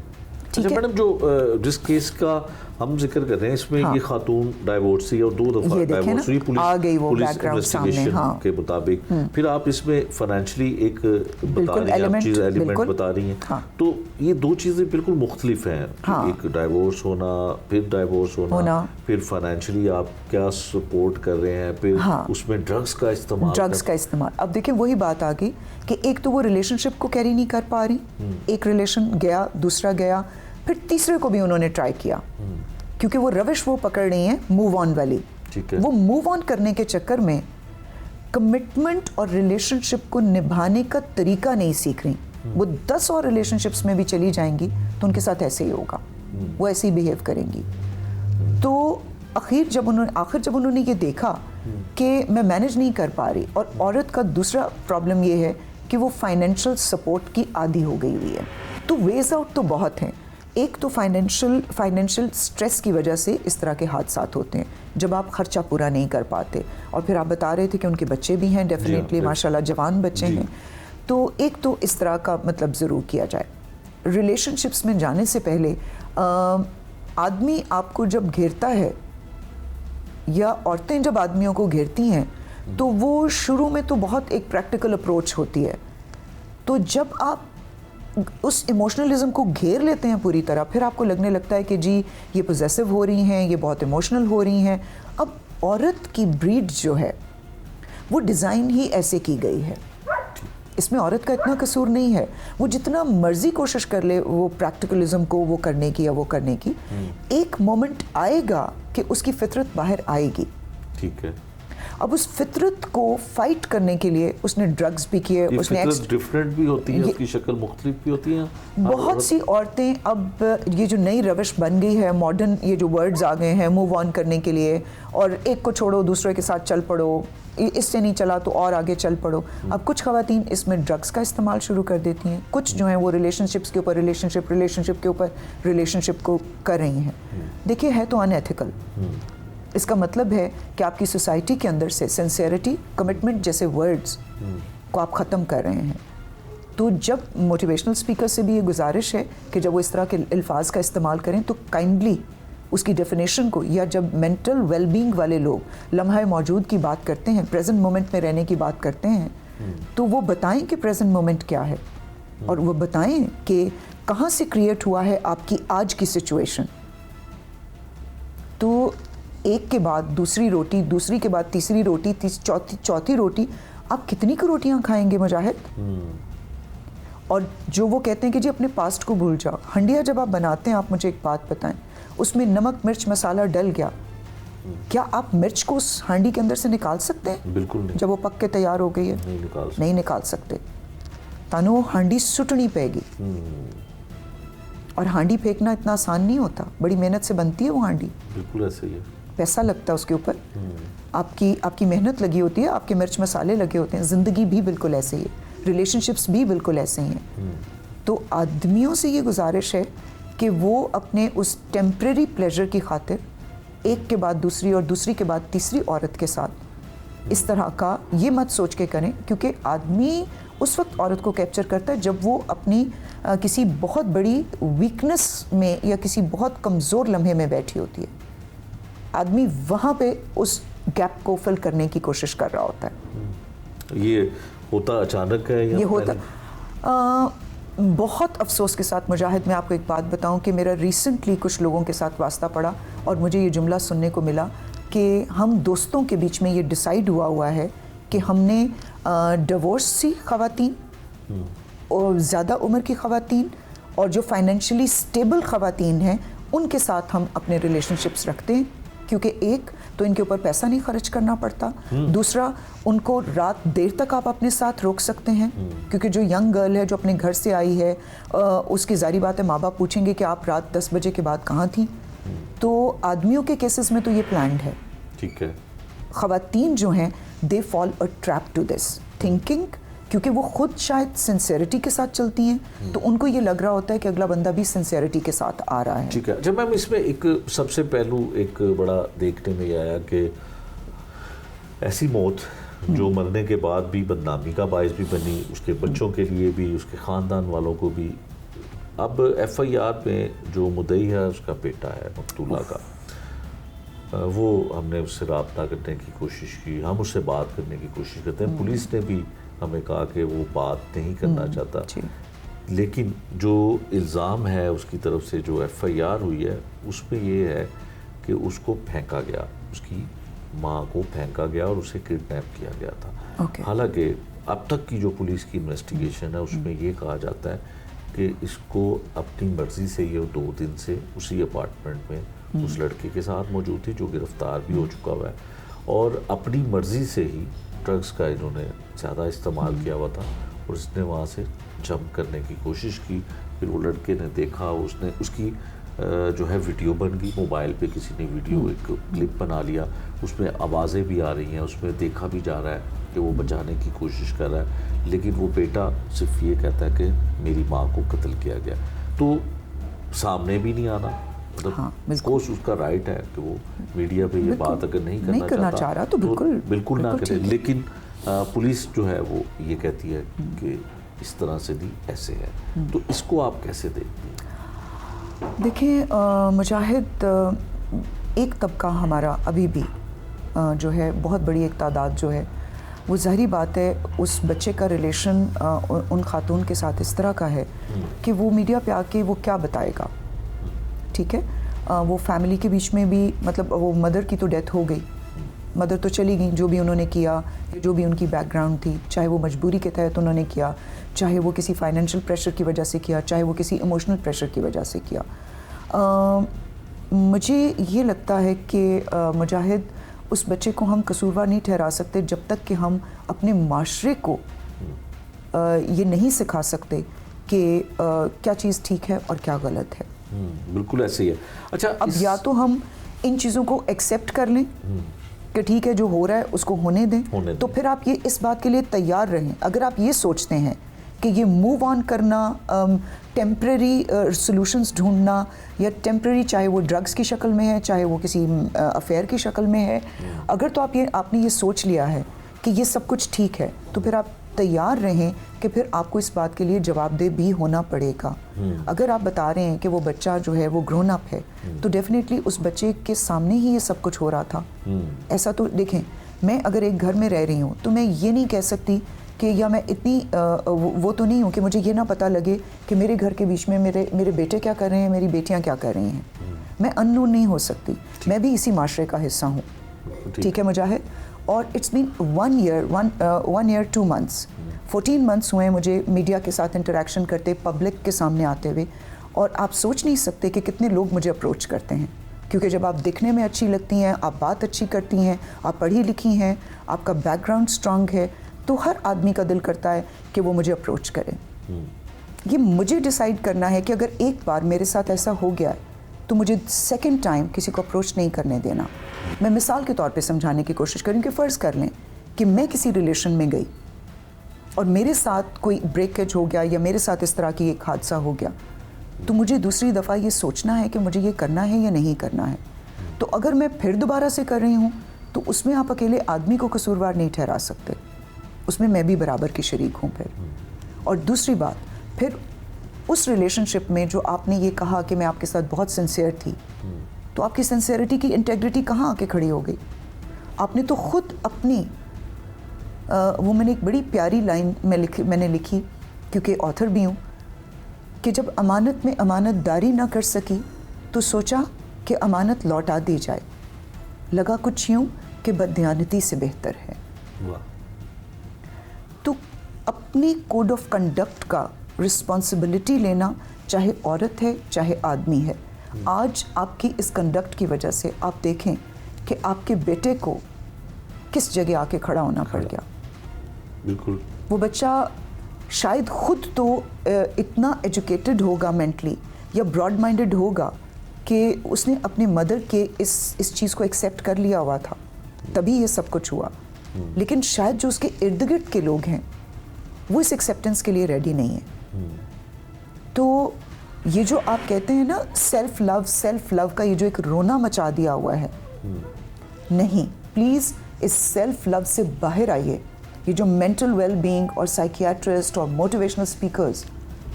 Speaker 1: अच्छा
Speaker 4: है?
Speaker 1: मैडम, जो जिस केस का हम जिक्र कर रहे हैं इसमें
Speaker 4: हाँ।
Speaker 1: ये खातून डाइवोर्स हुई और 2 दफा
Speaker 4: ये देखें
Speaker 1: डाइवोर्स
Speaker 4: ना,
Speaker 1: हुई, पुलिस
Speaker 4: आ गई वो
Speaker 1: पुलिस
Speaker 4: background सामने,
Speaker 1: इन्वेस्टिगेशन
Speaker 4: हाँ।
Speaker 1: के मुताबिक। फिर आप इसमें फाइनेंशियली एक बता
Speaker 4: बिल्कुल,
Speaker 1: रही हैं, आप
Speaker 4: element,
Speaker 1: चीज़ एलिमेंट
Speaker 4: बिल्कुल।
Speaker 1: बता रही हैं,
Speaker 4: हाँ।
Speaker 1: तो ये 2 चीज़ें बिल्कुल मुख्तलिफ हैं।
Speaker 4: हाँ।
Speaker 1: एक डाइवोर्स होना, फिर डाइवोर्स होना, फिर फाइनेंशियली आप क्या सपोर्ट कर रहे हैं, फिर
Speaker 4: हाँ।
Speaker 1: उसमें ड्रग्स का इस्तेमाल
Speaker 4: ड्रग्स का इस्तेमाल। अब देखिए वही बात आ गई कि एक तो वो रिलेशनशिप को कैरी नहीं कर पा रही, एक रिलेशन गया, दूसरा गया, फिर तीसरे को भी उन्होंने ट्राई किया, क्योंकि वो रविश वो पकड़ रही हैं मूव ऑन वाली।
Speaker 1: ठीक है।
Speaker 4: वो मूव ऑन करने के चक्कर में कमिटमेंट और रिलेशनशिप को निभाने का तरीका नहीं सीख रही। वो 10 और रिलेशनशिप्स में भी चली जाएंगी तो उनके साथ ऐसे ही होगा, वो ऐसे ही बिहेव करेंगी। तो आखिर जब उन्होंने ये देखा कि मैं मैनेज नहीं कर पा रही, और औरत का दूसरा प्रॉब्लम ये है कि वो फाइनेंशियल सपोर्ट की आदी हो गई हुई है। तो वेज आउट तो बहुत हैं। एक तो फाइनेंशियल स्ट्रेस की वजह से इस तरह के हादसात होते हैं जब आप खर्चा पूरा नहीं कर पाते, और फिर आप बता रहे थे कि उनके बच्चे भी हैं, डेफिनेटली माशाल्लाह जवान बच्चे हैं। तो एक तो इस तरह का मतलब ज़रूर किया जाए। रिलेशनशिप्स में जाने से पहले आदमी आपको जब घेरता है या औरतें जब आदमियों को घेरती हैं तो वो शुरू में तो बहुत एक प्रैक्टिकल अप्रोच होती है। तो जब आप उस इमोशनलिज्म को घेर लेते हैं पूरी तरह, फिर आपको लगने लगता है कि जी ये पोजेसिव हो रही हैं, ये बहुत इमोशनल हो रही हैं। अब औरत की ब्रीड जो है वो डिज़ाइन ही ऐसे की गई है, इसमें औरत का इतना कसूर नहीं है। वो जितना मर्जी कोशिश कर ले वो प्रैक्टिकलिज्म को वो करने की या वो करने की, एक मोमेंट आएगा कि उसकी फितरत बाहर आएगी।
Speaker 1: ठीक है।
Speaker 4: अब उस फितरत को फाइट करने के लिए उसने ड्रग्स भी किए, उसने
Speaker 1: डिफरेंट भी होती है, उसकी शक्ल मुख्तलिफ भी होती है।
Speaker 4: बहुत सी औरतें, अब ये जो नई रविश बन गई है, मॉडर्न ये जो वर्ड्स आ गए हैं मूव ऑन करने के लिए, और एक को छोड़ो दूसरे के साथ चल पड़ो, इससे नहीं चला तो और आगे चल पड़ो। अब कुछ खवातीन इसमें ड्रग्स का इस्तेमाल शुरू कर देती हैं, कुछ जो हैं वो रिलेशनशिप्स के ऊपर रिलेशनशिप के ऊपर रिलेशनशिप को कर रही हैं। देखिए है तो अनएथिकल। इसका मतलब है कि आपकी सोसाइटी के अंदर से सिंसियरिटी, कमिटमेंट जैसे वर्ड्स को आप ख़त्म कर रहे हैं। तो जब मोटिवेशनल स्पीकर से भी ये गुजारिश है कि जब वो इस तरह के अल्फाज का इस्तेमाल करें तो काइंडली उसकी डेफिनेशन को, या जब मेंटल वेलबींग वाले लोग लम्हा मौजूद की बात करते हैं, प्रेजेंट मोमेंट में रहने की बात करते हैं, तो वो बताएं कि प्रेजेंट मोमेंट क्या है, और वो बताएं कि कहाँ से क्रिएट हुआ है आपकी आज की सिचुएशन। तो एक के बाद दूसरी रोटी, दूसरी के बाद तीसरी रोटी, चौथी रोटी, आप कितनी की रोटियां खाएंगे मुजाहिद? और जो वो कहते हैं कि जी अपने पास्ट को भूल जाओ, हंडिया जब आप बनाते हैं, आप मुझे एक बात बताएं, उसमें नमक मिर्च मसाला डल गया, क्या आप मिर्च को उस हांडी के अंदर से निकाल सकते हैं?
Speaker 1: बिल्कुल नहीं।
Speaker 4: जब वो पक के तैयार हो गई है, नहीं निकाल सकते। तानो वो हांडी सुटनी पेगी, और हांडी फेंकना इतना आसान नहीं होता, बड़ी मेहनत से बनती है वो हांडी।
Speaker 1: बिल्कुल ऐसे ही है।
Speaker 4: पैसा लगता है उसके ऊपर, आपकी मेहनत लगी होती है, आपके मिर्च मसाले लगे होते हैं। ज़िंदगी भी बिल्कुल ऐसे ही है, रिलेशनशिप्स भी बिल्कुल ऐसे ही हैं। तो आदमियों से ये गुजारिश है कि वो अपने उस टेम्परेरी प्लेजर की खातिर एक के बाद दूसरी और दूसरी के बाद तीसरी औरत के साथ इस तरह का ये मत सोच के करें, क्योंकि आदमी उस वक्त औरत को कैप्चर करता है जब वो अपनी किसी बहुत बड़ी वीकनेस में या किसी बहुत कमज़ोर लम्हे में बैठी होती है। आदमी वहाँ पे उस गैप को फिल करने की कोशिश कर रहा होता है।
Speaker 1: ये होता अचानक है या
Speaker 4: ये होता बहुत अफसोस के साथ मुजाहिद, मैं आपको एक बात बताऊं कि मेरा रिसेंटली कुछ लोगों के साथ वास्ता पड़ा और मुझे ये जुमला सुनने को मिला कि हम दोस्तों के बीच में ये डिसाइड हुआ है कि हमने डिवोर्स सी ख़वातीन और ज़्यादा उम्र की ख़वातीन और जो फाइनेंशियली स्टेबल ख़वातीन हैं उनके साथ हम अपने रिलेशनशिप्स रखते हैं, क्योंकि एक तो इनके ऊपर पैसा नहीं खर्च करना पड़ता, दूसरा उनको रात देर तक आप अपने साथ रोक सकते हैं, क्योंकि जो यंग गर्ल है जो अपने घर से आई है उसकी जारी बात है माँ बाप पूछेंगे कि आप रात 10 बजे के बाद कहाँ थी। तो आदमियों के केसेस में तो ये प्लान्ड है।
Speaker 1: ठीक है।
Speaker 4: ख़वातीन जो हैं they fall a trap to this thinking, क्योंकि वो खुद शायद सिंसियरिटी के साथ चलती हैं, तो उनको ये लग रहा होता है कि अगला बंदा भी सिंसियरिटी के साथ आ रहा है।
Speaker 1: ठीक है। जब मैम इसमें एक सबसे पहलू एक बड़ा देखने में आया कि ऐसी मौत जो मरने के बाद भी बदनामी का बायस भी बनी, उसके बच्चों के लिए भी, उसके ख़ानदान वालों को भी अब एफआईआर में जो मुद्दई है उसका बेटा है मकतूला का, वो हमने उससे रब्ता करने की कोशिश की, हम उससे बात करने की कोशिश करते हैं। पुलिस ने भी हमें कहा कि वो बात नहीं करना चाहता, लेकिन जो इल्ज़ाम है उसकी तरफ से, जो एफआईआर हुई है उसमें ये है कि उसको फेंका गया, उसकी माँ को फेंका गया और उसे किडनैप किया गया था। हालांकि अब तक की जो पुलिस की इन्वेस्टिगेशन है उसमें ये कहा जाता है कि इसको अपनी मर्ज़ी से, ये 2 दिन से उसी अपार्टमेंट में उस लड़के के साथ मौजूद थी जो गिरफ़्तार भी हो चुका हुआ है, और अपनी मर्ज़ी से ही ड्रग्स का इन्होंने ज़्यादा इस्तेमाल किया हुआ था और इसने वहाँ से जंप करने की कोशिश की। फिर वो लड़के ने देखा, उसने उसकी जो है वीडियो बन गई, मोबाइल पे किसी ने वीडियो एक क्लिप बना लिया, उसमें आवाज़ें भी आ रही हैं, उसमें देखा भी जा रहा है कि वो बचाने की कोशिश कर रहा है, लेकिन वो बेटा सिर्फ ये कहता है कि मेरी माँ को कत्ल किया गया। तो सामने भी नहीं आना, मतलब कोर्स उसका राइट है कि वो मीडिया पे ये बात अगर नहीं करना चाह रहा तो बिल्कुल ना करे, लेकिन पुलिस जो है वो ये कहती है कि इस तरह से नहीं, ऐसे है। तो इसको आप कैसे देखते हैं?
Speaker 4: देखिए मुजाहिद, एक तबका हमारा अभी भी जो है बहुत बड़ी एक तादाद जो है, वो ज़ाहिरी बात है उस बच्चे का रिलेशन उन खातून के साथ इस तरह का है कि वो मीडिया पे आके वो क्या बताएगा। ठीक है, वो फैमिली के बीच में भी, मतलब वो मदर की तो डेथ हो गई, मदर तो चली गई, जो भी उन्होंने किया, जो भी उनकी बैकग्राउंड थी, चाहे वो मजबूरी के तहत उन्होंने किया, चाहे वो किसी फाइनेंशियल प्रेशर की वजह से किया, चाहे वो किसी इमोशनल प्रेशर की वजह से किया। मुझे ये लगता है कि मुजाहिद, उस बच्चे को हम कसूरवार नहीं ठहरा सकते जब तक कि हम अपने माशरे को ये नहीं सिखा सकते कि क्या चीज़ ठीक है और क्या गलत है।
Speaker 1: बिल्कुल ऐसे ही है। अच्छा,
Speaker 4: अब या तो हम इन चीज़ों को एक्सेप्ट कर लें कि ठीक है जो हो रहा है उसको होने दें, तो फिर आप ये इस बात के लिए तैयार रहें। अगर आप ये सोचते हैं कि ये मूव ऑन करना, टेम्परेरी सॉल्यूशंस ढूंढना, या टेम्परेरी, चाहे वो ड्रग्स की शक्ल में है, चाहे वो किसी अफेयर की शक्ल में है, अगर तो आपने ये सोच लिया है कि ये सब कुछ ठीक है, तो फिर आप तैयार रहें कि फिर आपको इस बात के लिए जवाबदेह भी होना पड़ेगा। अगर आप बता रहे हैं कि वो बच्चा जो है वो ग्रोन अप है, तो डेफिनेटली उस बच्चे के सामने ही ये सब कुछ हो रहा था। ऐसा तो देखें, मैं अगर एक घर में रह रही हूँ तो मैं ये नहीं कह सकती कि, या मैं इतनी वो तो नहीं हूँ कि मुझे ये ना पता लगे कि मेरे घर के बीच में मेरे बेटे क्या कर रहे हैं, मेरी बेटियाँ क्या कर रही हैं। मैं अननोन नहीं हो सकती, मैं भी इसी माशरे का हिस्सा हूँ। ठीक है मुजाहिद, और it's been 1 year 2 months, 14 months हुए मुझे मीडिया के साथ इंटरेक्शन करते, पब्लिक के सामने आते हुए, और आप सोच नहीं सकते कि कितने लोग मुझे अप्रोच करते हैं, क्योंकि जब आप दिखने में अच्छी लगती हैं, आप बात अच्छी करती हैं, आप पढ़ी लिखी हैं, आपका बैकग्राउंड स्ट्रांग है, तो हर आदमी का दिल करता है कि वो मुझे अप्रोच करे। ये मुझे डिसाइड करना है कि अगर एक बार मेरे साथ ऐसा हो गया है तो मुझे सेकंड टाइम किसी को अप्रोच नहीं करने देना। मैं मिसाल के तौर पे समझाने की कोशिश करूँ कि फ़र्ज़ कर लें कि मैं किसी रिलेशन में गई और मेरे साथ कोई ब्रेकेज हो गया या मेरे साथ इस तरह की एक हादसा हो गया, तो मुझे दूसरी दफ़ा ये सोचना है कि मुझे ये करना है या नहीं करना है। तो अगर मैं फिर दोबारा से कर रही हूँ तो उसमें आप अकेले आदमी को कसूरवार नहीं ठहरा सकते, उसमें मैं भी बराबर की शरीक हूँ फिर। और दूसरी बात, फिर उस रिलेशनशिप में जो आपने ये कहा कि मैं आपके साथ बहुत सिंसियर थी, तो आपकी सिंसियरिटी की इंटेग्रिटी कहाँ आके खड़ी हो गई? आपने तो खुद अपनी वो, मैंने एक बड़ी प्यारी लाइन मैंने लिखी, क्योंकि ऑथर भी हूँ, कि जब अमानत में अमानतदारी ना कर सकी तो सोचा कि अमानत लौटा दी जाए, लगा कुछ यूँ कि बददियानती से बेहतर है। तो अपनी कोड ऑफ कंडक्ट का रिस्पॉन्सिबिलिटी लेना, चाहे औरत है चाहे आदमी है। आज आपकी इस कंडक्ट की वजह से आप देखें कि आपके बेटे को किस जगह आके खड़ा होना पड़ गया।
Speaker 1: बिल्कुल,
Speaker 4: वो बच्चा शायद खुद तो इतना एजुकेटेड होगा मेंटली या ब्रॉड माइंडेड होगा कि उसने अपने मदर के इस चीज़ को एक्सेप्ट कर लिया हुआ था, तभी ये सब कुछ हुआ। लेकिन शायद जो उसके इर्द गिर्द के लोग हैं वो इस एक्सेप्टेंस के लिए रेडी नहीं है। तो ये जो आप कहते हैं ना सेल्फ लव का ये जो एक रोना मचा दिया हुआ है, नहीं, प्लीज़ इस सेल्फ लव से बाहर आइए। ये जो मेंटल वेल बीइंग और साइकियाट्रिस्ट और मोटिवेशनल स्पीकर्स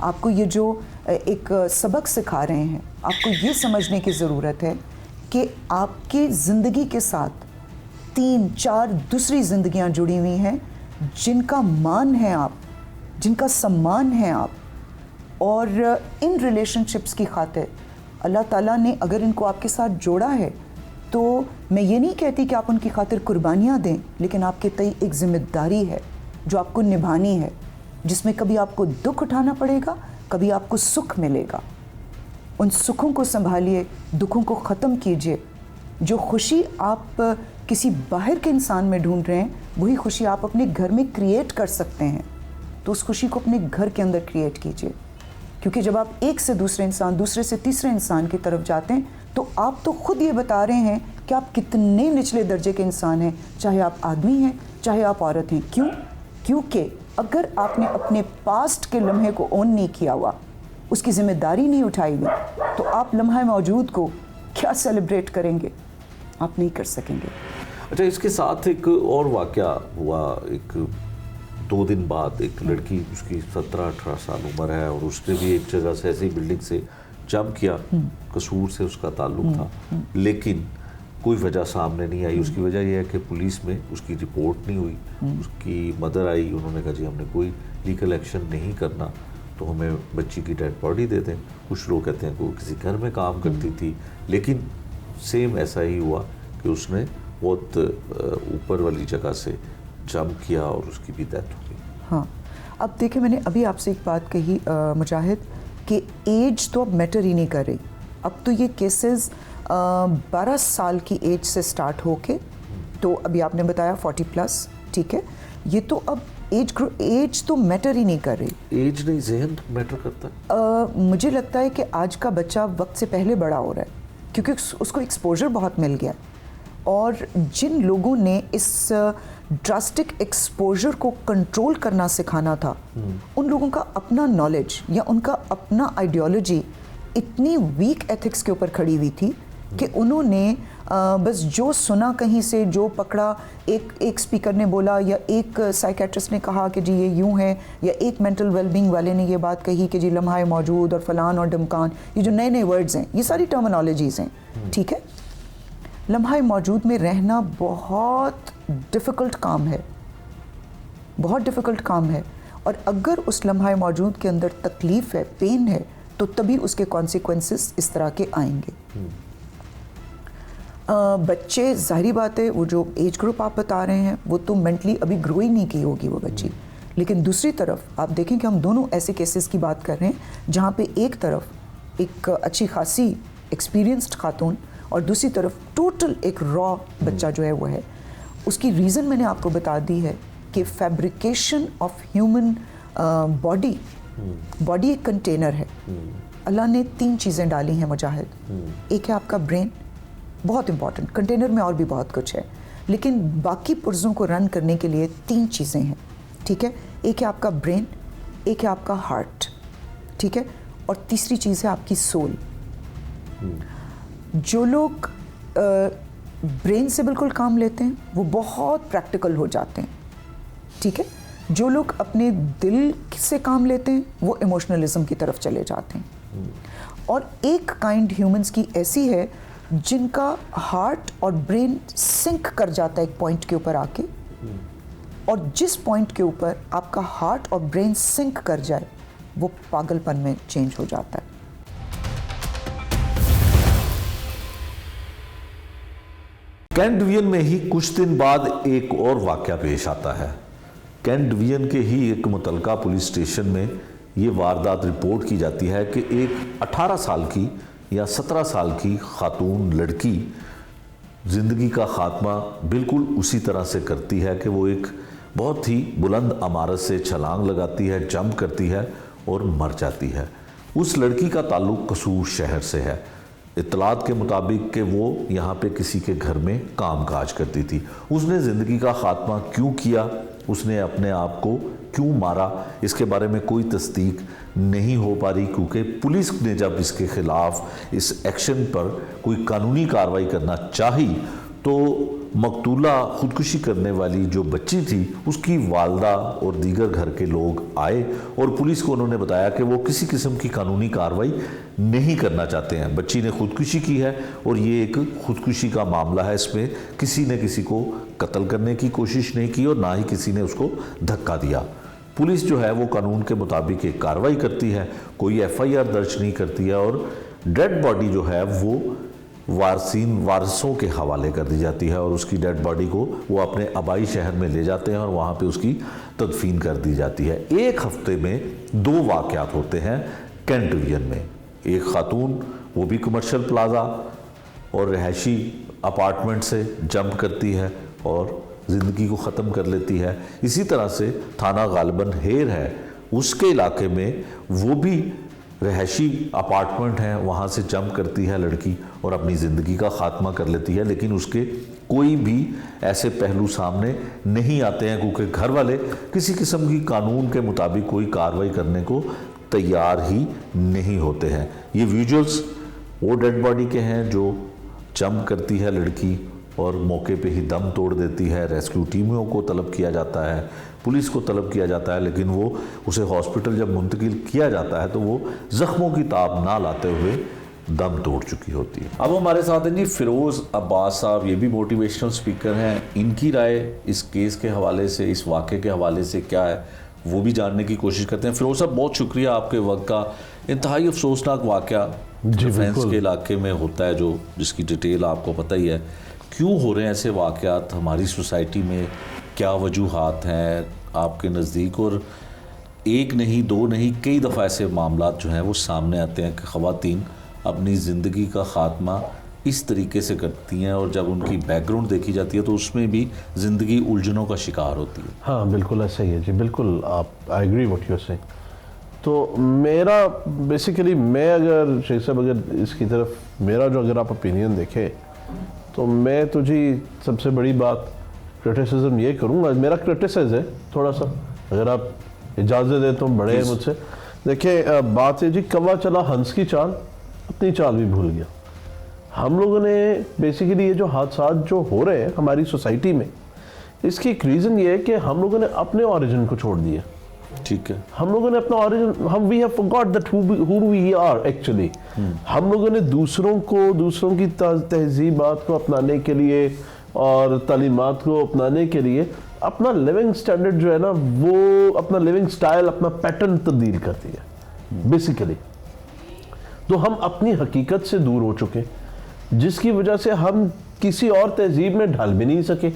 Speaker 4: आपको ये जो एक सबक सिखा रहे हैं, आपको ये समझने की ज़रूरत है कि आपकी ज़िंदगी के साथ 3-4 दूसरी ज़िंदगियां जुड़ी हुई हैं जिनका मान है आप, जिनका सम्मान है आप। और इन रिलेशनशिप्स की खातिर अल्लाह ताला ने अगर इनको आपके साथ जोड़ा है तो मैं ये नहीं कहती कि आप उनकी खातिर कुर्बानियाँ दें, लेकिन आपके तय एक ज़िम्मेदारी है जो आपको निभानी है, जिसमें कभी आपको दुख उठाना पड़ेगा, कभी आपको सुख मिलेगा। उन सुखों को संभालिए, दुखों को ख़त्म कीजिए। जो खुशी आप किसी बाहर के इंसान में ढूंढ रहे हैं, वही खुशी आप अपने घर में क्रिएट कर सकते हैं। तो उस खुशी को अपने घर के अंदर क्रिएट कीजिए, क्योंकि जब आप एक से दूसरे इंसान, दूसरे से तीसरे इंसान की तरफ जाते हैं तो आप तो खुद ये बता रहे हैं कि आप कितने निचले दर्जे के इंसान हैं, चाहे आप आदमी हैं चाहे आप औरत हैं। क्यों? क्योंकि अगर आपने अपने पास्ट के लम्हे को ओन नहीं किया हुआ, उसकी जिम्मेदारी नहीं उठाई हुई, तो आप लम्हा मौजूद को क्या सेलिब्रेट करेंगे? आप नहीं कर सकेंगे।
Speaker 1: अच्छा, इसके साथ एक और वाकया हुआ। एक 2 दिन बाद एक लड़की, उसकी 17-18 साल उम्र है, और उसने भी एक जगह से ऐसी बिल्डिंग से जंप किया। कसूर से उसका ताल्लुक था, लेकिन कोई वजह सामने नहीं आई। उसकी वजह यह है कि पुलिस में उसकी रिपोर्ट नहीं हुई। उसकी मदर आई, उन्होंने कहा जी हमने कोई लीगल एक्शन नहीं करना, तो हमें बच्ची की डेड बॉडी दे दें। कुछ लोग कहते हैं कि वो किसी घर में काम करती थी, लेकिन सेम ऐसा ही हुआ कि उसने बहुत ऊपर वाली जगह से जंप किया और उसकी भी डेथ हो गई।
Speaker 4: हाँ, अब देखिए, मैंने अभी आपसे एक बात कही मुजाहिद, कि एज तो अब मैटर ही नहीं कर रही। अब तो ये केसेस 12 साल की एज से स्टार्ट होके, तो अभी आपने बताया 40+, ठीक है, ये तो अब एज तो मैटर ही नहीं कर रही।
Speaker 1: एज नहीं, ज़हन मैटर करता है।
Speaker 4: मुझे लगता है कि आज का बच्चा वक्त से पहले बड़ा हो रहा है, क्योंकि उसको एक्सपोजर बहुत मिल गया। और जिन लोगों ने इस ड्रास्टिक एक्सपोजर को कंट्रोल करना सिखाना था, उन लोगों का अपना नॉलेज या उनका अपना आइडियोलॉजी इतनी वीक एथिक्स के ऊपर खड़ी हुई थी कि उन्होंने बस जो सुना कहीं से, जो पकड़ा, एक स्पीकर ने बोला या एक साइकेट्रिस्ट ने कहा कि जी ये यूं है, या एक मेंटल वेलबींग वाले ने ये बात कही कि जी लम्हा मौजूद और फलान और डमकान, ये जो नए नए वर्ड्स हैं, ये सारी टर्मिनोलॉजीज़ हैं, ठीक है। लम्हा मौजूद में रहना बहुत डिफ़िकल्ट काम है, बहुत डिफ़िकल्ट काम है। और अगर उस लम्हा मौजूद के अंदर तकलीफ़ है, पेन है, तो तभी उसके कॉन्सिक्वेंसेस इस तरह के आएंगे। बच्चे, जाहिर बात है, वो जो एज ग्रुप आप बता रहे हैं, वो तो मेंटली अभी ग्रो ही नहीं की होगी वो बच्ची। लेकिन दूसरी तरफ आप देखें कि हम दोनों ऐसे केसेस की बात कर रहे हैं जहाँ पे एक तरफ एक अच्छी खासी एक्सपीरियंस्ड खातून और दूसरी तरफ टोटल एक रॉ बच्चा जो है वो है। उसकी रीज़न मैंने आपको बता दी है कि फैब्रिकेशन ऑफ ह्यूमन बॉडी एक कंटेनर है। अल्लाह ने 3 चीज़ें डाली हैं मुजाहिद। एक है आपका ब्रेन, बहुत इंपॉर्टेंट, कंटेनर में और भी बहुत कुछ है, लेकिन बाकी पुर्जों को रन करने के लिए 3 चीज़ें हैं, ठीक है। एक है आपका ब्रेन, एक है आपका हार्ट, ठीक है, और तीसरी चीज़ है आपकी सोल। जो लोग ब्रेन से बिल्कुल काम लेते हैं वो बहुत प्रैक्टिकल हो जाते हैं, ठीक है। जो लोग अपने दिल से काम लेते हैं वो इमोशनलिज्म की तरफ चले जाते हैं। और एक काइंड ह्यूमंस की ऐसी है जिनका हार्ट और ब्रेन सिंक कर जाता है एक पॉइंट के ऊपर आके, और जिस पॉइंट के ऊपर आपका हार्ट और ब्रेन सिंक कर जाए वो पागलपन में चेंज हो जाता है।
Speaker 1: कैंट डिवीजन में ही कुछ दिन बाद एक और वाकया पेश आता है। कैंट डिवीजन के ही एक मुतलका पुलिस स्टेशन में ये वारदात रिपोर्ट की जाती है कि एक 18 साल की या 17 साल की खातून लड़की ज़िंदगी का ख़ात्मा बिल्कुल उसी तरह से करती है कि वो एक बहुत ही बुलंद इमारत से छलांग लगाती है, जंप करती है और मर जाती है। उस लड़की का ताल्लुक़ कसूर शहर से है। इत्तलात के मुताबिक कि वो यहाँ पे किसी के घर में काम काज करती थी। उसने ज़िंदगी का ख़ात्मा क्यों किया, उसने अपने आप को क्यों मारा, इसके बारे में कोई तस्दीक नहीं हो पा रही, क्योंकि पुलिस ने जब इसके ख़िलाफ़ इस एक्शन पर कोई कानूनी कार्रवाई करना चाही तो मकतूला खुदकुशी करने वाली जो बच्ची थी उसकी वालदा और दीगर घर के लोग आए और पुलिस को उन्होंने बताया कि वो किसी किस्म की कानूनी कार्रवाई नहीं करना चाहते हैं। बच्ची ने खुदकुशी की है और ये एक खुदकुशी का मामला है, इसमें किसी ने किसी को कत्ल करने की कोशिश नहीं की और ना ही किसी ने उसको धक्का दिया। पुलिस जो है वो कानून के मुताबिक एक कार्रवाई करती है, कोई FIR दर्ज नहीं करती है और डेड बॉडी जो है वो वारसों के हवाले कर दी जाती है और उसकी डेड बॉडी को वो अपने आबाई शहर में ले जाते हैं और वहाँ पे उसकी तदफीन कर दी जाती है। एक हफ्ते में 2 वाक़यात होते हैं कैंट डिवीजन में। एक खातून, वो भी कमर्शियल प्लाजा और रहायशी अपार्टमेंट से जंप करती है और ज़िंदगी को ख़त्म कर लेती है। इसी तरह से थाना गालिबन हेर है, उसके इलाके में वो भी रहायशी अपार्टमेंट हैं, वहाँ से जंप करती है लड़की और अपनी ज़िंदगी का ख़ात्मा कर लेती है, लेकिन उसके कोई भी ऐसे पहलू सामने नहीं आते हैं क्योंकि घर वाले किसी किस्म की कानून के मुताबिक कोई कार्रवाई करने को तैयार ही नहीं होते हैं। ये विजुअल्स वो डेड बॉडी के हैं जो जंप करती है लड़की और मौके पे ही दम तोड़ देती है। रेस्क्यू टीमों को तलब किया जाता है, पुलिस को तलब किया जाता है, लेकिन वो उसे हॉस्पिटल जब मुंतकिल किया जाता है तो वो ज़ख्मों की ताब ना लाते हुए दम तोड़ चुकी होती है। अब हमारे साथ हैं जी फ़िरोज़ अब्बास साहब, ये भी मोटिवेशनल स्पीकर हैं। इनकी राय इस केस के हवाले से, इस वाक़े के हवाले से क्या है वो भी जानने की कोशिश करते हैं। फ़िरोज़ साहब, बहुत शुक्रिया आपके वक्त का। इंतहाई अफसोसनाक वाक़या डिफेंस के इलाके में होता है, जो जिसकी डिटेल आपको पता ही है। क्यों हो रहे हैं ऐसे वाक़यात हमारी सोसाइटी में, क्या वजूहात हैं आपके नज़दीक? और एक नहीं, 2 नहीं, कई दफ़ा ऐसे मामला जो हैं वो सामने आते हैं कि ख़वातीन अपनी ज़िंदगी का ख़ात्मा इस तरीके से करती हैं और जब उनकी बैकग्राउंड देखी जाती है तो उसमें भी ज़िंदगी उलझनों का शिकार होती है।
Speaker 5: हाँ, बिल्कुल ऐसा ही है जी, बिल्कुल। आप I agree what you are saying. तो मेरा बेसिकली, मैं अगर शेख साहब, अगर इसकी तरफ मेरा जो अगर आप ओपिनियन देखें तो मैं तो जी सबसे बड़ी बात क्रिटिसिज्म ये करूँगा, मेरा क्रिटिसिज्म है थोड़ा सा, अगर आप इजाज़त दें तो बड़े हैं मुझसे। देखिए, बात है जी, कौवा चला हंस की चाल, अपनी चाल भी भूल गया। हम लोगों ने बेसिकली ये जो हादसा जो हो रहे हैं हमारी सोसाइटी में, इसकी एक रीज़न ये है कि हम लोगों ने अपने ओरिजिन को छोड़ दिया।
Speaker 1: ठीक है,
Speaker 5: हम लोगों ने अपना origin, we have forgot that who we are actually. हम लोगों ने दूसरों की तहजीबात को अपनाने के लिए और तालीमात को अपनाने के लिए अपना लिविंग स्टैंडर्ड जो है ना, वो अपना लिविंग स्टाइल, अपना पैटर्न तब्दील कर दिया बेसिकली। तो हम अपनी हकीकत से दूर हो चुके, जिसकी वजह से हम किसी और तहजीब में ढल भी नहीं सके,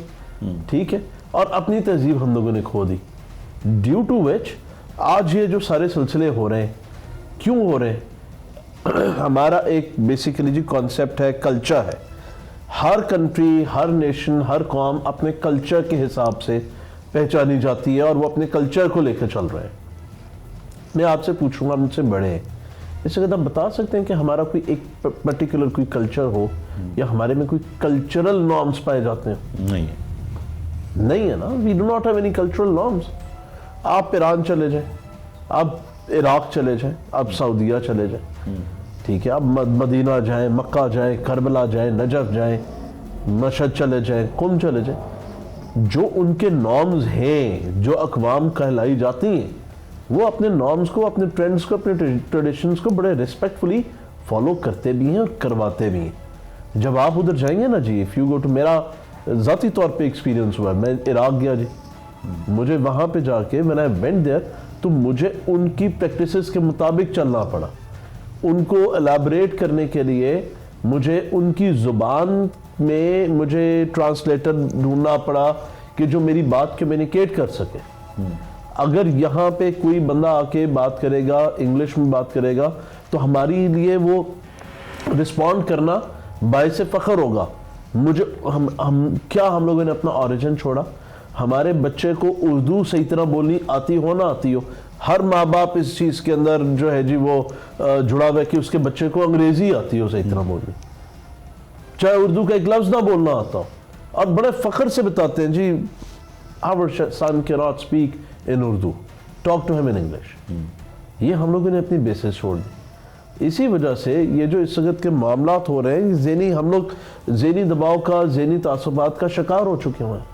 Speaker 5: ठीक है, और अपनी तहजीब हम लोगों ने खो दी। ड्यू टू विच आज ये जो सारे सिलसिले हो रहे हैं, क्यों हो रहे हैं? हमारा एक बेसिकली जी कॉन्सेप्ट है, कल्चर है। हर कंट्री, हर नेशन, हर कौम अपने कल्चर के हिसाब से पहचानी जाती है और वो अपने कल्चर को लेकर चल रहे हैं। मैं आपसे पूछूंगा, मुझसे बड़े हैं, इससे अगर आप बता सकते हैं कि हमारा कोई एक पर्टिकुलर कोई कल्चर हो या हमारे में कोई कल्चरल नॉर्म्स पाए जाते हैं? नहीं है ना। We do not have any cultural norms. आप ईरान चले जाएं, आप इराक चले जाएं, आप सऊदीया चले जाएं, ठीक है, आप मदीना जाएं, मक्का जाएं, करबला जाएं, नजफ जाएं, मशहद चले जाएं, कुम चले जाएं, जो उनके नॉर्म्स हैं, जो अक़वाम कहलाई जाती हैं, वो अपने नॉर्म्स को, अपने ट्रेंड्स को, अपने ट्रेडिशंस को बड़े रिस्पेक्टफुली फॉलो करते भी हैं और करवाते भी हैं। जब आप उधर जाएंगे ना जी, इफ़ यू गो टू, मेरा ज़ाती तौर पे एक्सपीरियंस हुआ, मैं इराक गया जी, मुझे वहाँ पे जाके व्हेन आई वेंट देयर तो मुझे उनकी प्रैक्टिसेस के मुताबिक चलना पड़ा। उनको एलैबोरेट करने के लिए मुझे उनकी ज़ुबान में मुझे ट्रांसलेटर ढूंढना पड़ा कि जो मेरी बात कम्युनिकेट कर सके। अगर यहाँ पे कोई बंदा आके बात करेगा, इंग्लिश में बात करेगा, तो हमारे लिए वो रिस्पॉन्ड करना बाइस फ़ख्र होगा। मुझे हम लोगों ने अपना ओरिजिन छोड़ा। हमारे बच्चे को उर्दू सही तरह बोलनी आती हो ना आती हो, हर माँ बाप इस चीज़ के अंदर जो है जी वो जुड़ा हुआ है कि उसके बच्चे को अंग्रेज़ी आती हो सही तरह बोलनी, चाहे उर्दू का एक लफ्ज़ ना बोलना आता हो, और बड़े फ़ख्र से बताते हैं जी, our son can not speak in Urdu, talk to him in English. ये हम लोगों ने अपनी बेसिस छोड़ दी। इसी वजह से ये जो इस वक्त के मामलात हो रहे हैं, ज़हनी हम लोग ज़हनी दबाव का, ज़हनी तासुबात का शिकार हो चुके हुए हैं।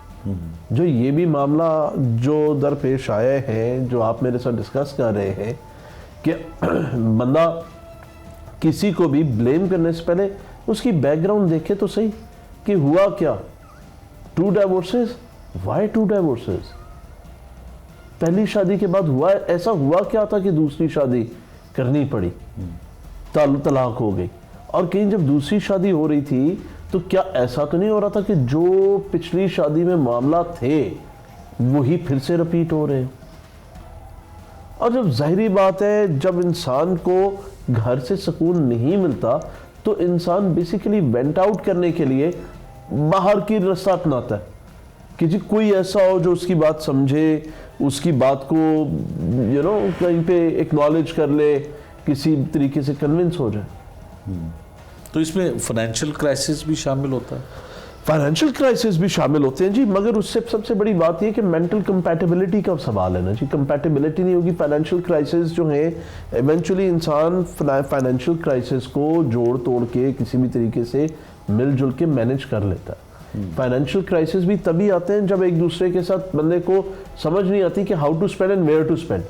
Speaker 5: जो ये भी मामला जो दरपेश आए हैं, जो आप मेरे साथ डिस्कस कर रहे हैं कि बंदा किसी को भी ब्लेम करने से पहले उसकी बैकग्राउंड देखे तो सही कि हुआ क्या। 2 डाइवोर्सेस, व्हाई 2 डाइवोर्सेस? पहली शादी के बाद हुआ ऐसा हुआ क्या था कि दूसरी शादी करनी पड़ी, तलाक हो गई? और कहीं जब दूसरी शादी हो रही थी तो क्या ऐसा तो नहीं हो रहा था कि जो पिछली शादी में मामला थे वही फिर से रिपीट हो रहे हैं? और जब जाहिरी बात है, जब इंसान को घर से सुकून नहीं मिलता तो इंसान बेसिकली वेंट आउट करने के लिए बाहर की रास्ता अपनाता है कि जी कोई ऐसा हो जो उसकी बात समझे, उसकी बात को कहीं पे एक्नॉलेज कर ले, किसी तरीके से कन्विंस हो जाए।
Speaker 1: तो इसमें फाइनेंशियल क्राइसिस भी शामिल होता है?
Speaker 5: फाइनेंशियल क्राइसिस भी शामिल होते हैं जी, मगर उससे सबसे बड़ी बात यह कि मेंटल कंपैटिबिलिटी का सवाल है ना जी। कंपैटिबिलिटी नहीं होगी, फाइनेंशियल क्राइसिस जो है इवेंचुअली इंसान फाइनेंशियल क्राइसिस को जोड़ तोड़ के किसी भी तरीके से मिलजुल के मैनेज कर लेता है। फाइनेंशियल क्राइसिस भी तभी आते हैं जब एक दूसरे के साथ बंदे को समझ नहीं आती कि how to spend and where to spend.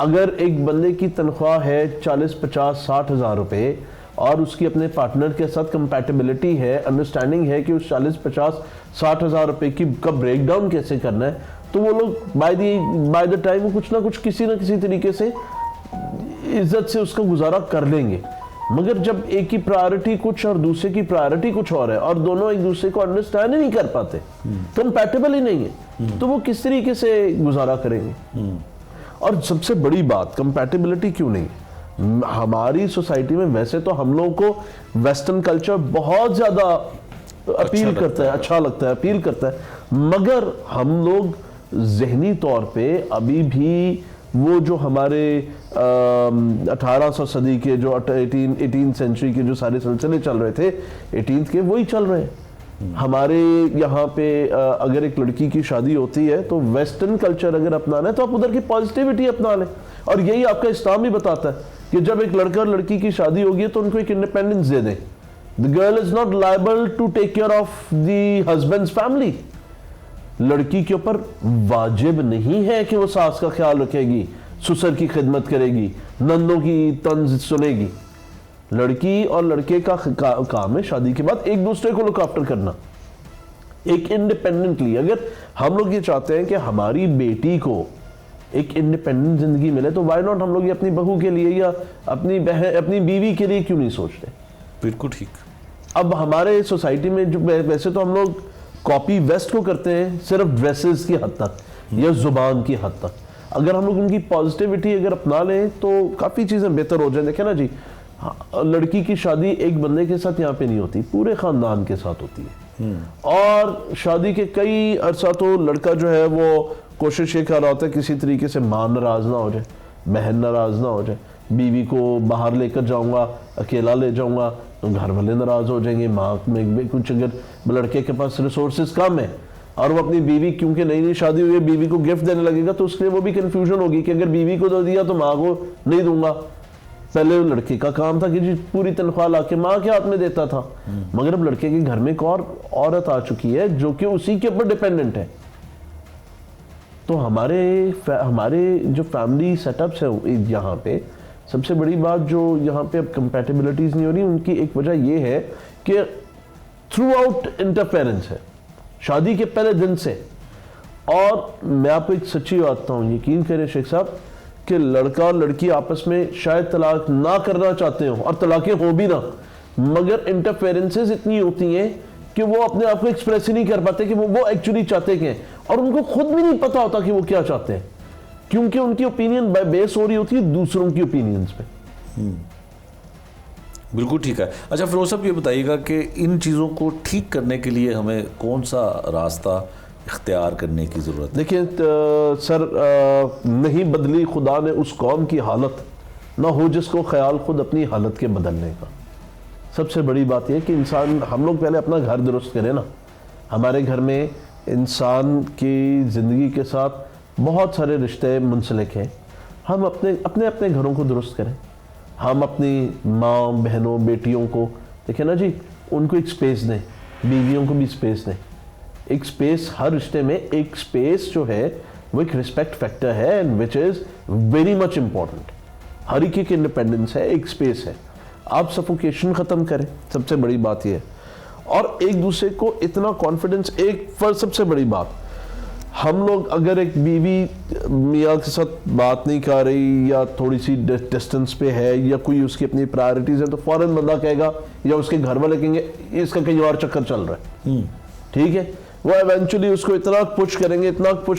Speaker 5: अगर एक बंदे की तनख्वाह है 40, 50, 60 हज़ार रुपये और उसकी अपने पार्टनर के साथ कंपैटिबिलिटी है, अंडरस्टैंडिंग है कि उस 40, 50, 60 हज़ार रुपये की का ब्रेक डाउन कैसे करना है, तो वो लोग बाय द टाइम वो कुछ ना कुछ किसी ना किसी तरीके से इज्जत से उसका गुजारा कर लेंगे। मगर जब एक की प्रायोरिटी कुछ और दूसरे की प्रायोरिटी कुछ और है और दोनों एक दूसरे को अंडरस्टैंड ही नहीं कर पाते, कंपैटिबल ही नहीं है, तो वो किस तरीके से गुजारा करेंगे? और सबसे बड़ी बात, कंपैटिबिलिटी क्यों नहीं? हमारी सोसाइटी में वैसे तो हम लोगों को वेस्टर्न कल्चर बहुत ज्यादा अपील करता है, अच्छा लगता है, अपील करता है, मगर हम लोग जहनी तौर पे अभी भी वो जो हमारे 1800 सदी के जो 18th सेंचुरी के जो सारे सिलसिले चल रहे थे 18th के, वही चल रहे हैं। हमारे यहाँ पे अगर एक लड़की की शादी होती है तो वेस्टर्न कल्चर अगर अपनाना है तो आप उधर की पॉजिटिविटी अपना लें, और यही आपका इस्लाम भी बताता है कि जब एक लड़का और लड़की की शादी होगी तो उनको एक इंडिपेंडेंस दे दें। The girl is not liable to take care of the husband's family. लड़की के ऊपर वाजिब नहीं है कि वो सास का ख्याल रखेगी, ससुर की खिदमत करेगी, नंदों की तंज सुनेगी। लड़की और लड़के का काम है शादी के बाद एक दूसरे को लुक आफ्टर करना, एक इंडिपेंडेंटली। अगर हम लोग ये चाहते हैं कि हमारी बेटी को एक इंडिपेंडेंट जिंदगी मिले तो वाई नॉट हम लोग ये अपनी बहू के लिए या अपनी बहन, अपनी बीवी के लिए क्यों नहीं सोचते?
Speaker 1: बिल्कुल ठीक।
Speaker 5: अब हमारे सोसाइटी में जो वैसे तो हम लोग कॉपी वेस्ट को करते हैं सिर्फ ड्रेसेस की हद तक या जुबान की हद तक। अगर हम लोग उनकी पॉजिटिविटी अगर अपना लें तो काफ़ी चीज़ें बेहतर हो जाए। देखें ना जी, लड़की की शादी एक बंदे के साथ यहाँ पे नहीं होती, पूरे ख़ानदान के साथ होती है। और शादी के कई अरसा तो लड़का जो है वो कोशिश ये कर रहा होता है किसी तरीके से मां नाराज़ ना हो जाए, बहन नाराज़ ना हो जाए, बीवी को बाहर लेकर जाऊंगा, अकेला ले जाऊंगा तो घर वाले नाराज़ हो जाएंगे, माँ में कुछ अगर लड़के के पास रिसोर्सेज कम है और वो अपनी बीवी, क्योंकि नई नई शादी हुई है, बीवी को गिफ्ट देने लगेगा तो उसके लिए वो भी कन्फ्यूजन होगी कि अगर बीवी को दे दिया तो माँ को नहीं दूंगा। पहले लड़के का काम था कि जी पूरी तनख्वाह ला के माँ के हाथ में देता था, मगर अब लड़के के घर में एक और औरत आ चुकी है जो कि उसी के ऊपर डिपेंडेंट है। तो हमारे जो फैमिली सेटअप्स है यहाँ पे, सबसे बड़ी बात जो यहाँ पे अब कंपैटिबिलिटीज नहीं हो रही, उनकी एक वजह ये है कि थ्रू आउट इंटरफेरेंस है शादी के पहले दिन से। और मैं आपको एक सच्ची बात बताऊँ, यकीन करें शेख साहब, कि लड़का और लड़की आपस में शायद तलाक ना करना चाहते हो और तलाकें हो भी ना, मगर इंटरफेरेंसेस इतनी होती हैं कि वो अपने आप को एक्सप्रेस ही नहीं कर पाते कि वो एक्चुअली चाहते क्या हैं, और उनको खुद भी नहीं पता होता कि वो क्या चाहते हैं, क्योंकि उनकी ओपिनियन बेस हो रही होती है दूसरों की ओपिनियंस पे।
Speaker 1: बिल्कुल ठीक है। अच्छा फिरोज साहब, ये बताइएगा कि इन चीज़ों को ठीक करने के लिए हमें कौन सा रास्ता इख्तियार करने की ज़रूरत है?
Speaker 5: देखिए सर, नहीं बदली खुदा ने उस कौम की हालत, ना हो जिसको ख्याल खुद अपनी हालत के बदलने का। सबसे बड़ी बात यह कि इंसान, हम लोग पहले अपना घर दुरुस्त करें ना। हमारे घर में इंसान की ज़िंदगी के साथ बहुत सारे रिश्ते मुंसलिक हैं, हम अपने अपने घरों को दुरुस्त करें। हम अपनी माँ बहनों बेटियों को देखें ना जी, उनको एक स्पेस दें, बीवियों को भी स्पेस दें। एक स्पेस, हर रिश्ते में एक स्पेस जो है वो एक रिस्पेक्ट फैक्टर है, and which is very much important. हर एक इंडिपेंडेंस है, एक स्पेस है। आप सफोकेशन ख़त्म करें, सबसे बड़ी बात यह है। और एक दूसरे को इतना कॉन्फिडेंस, एक फर्ज सबसे बड़ी बात, हम लोग अगर एक बीवी मियाँ के साथ बात नहीं कर रही या थोड़ी सी डिस्टेंस पे है या कोई उसकी अपनी प्रायोरिटीज़ है, तो फौरन बंदा कहेगा या उसके घर वाले कहेंगे इसका कहीं और चक्कर चल रहा है। ठीक है, वो एवेंचुअली उसको इतना पुश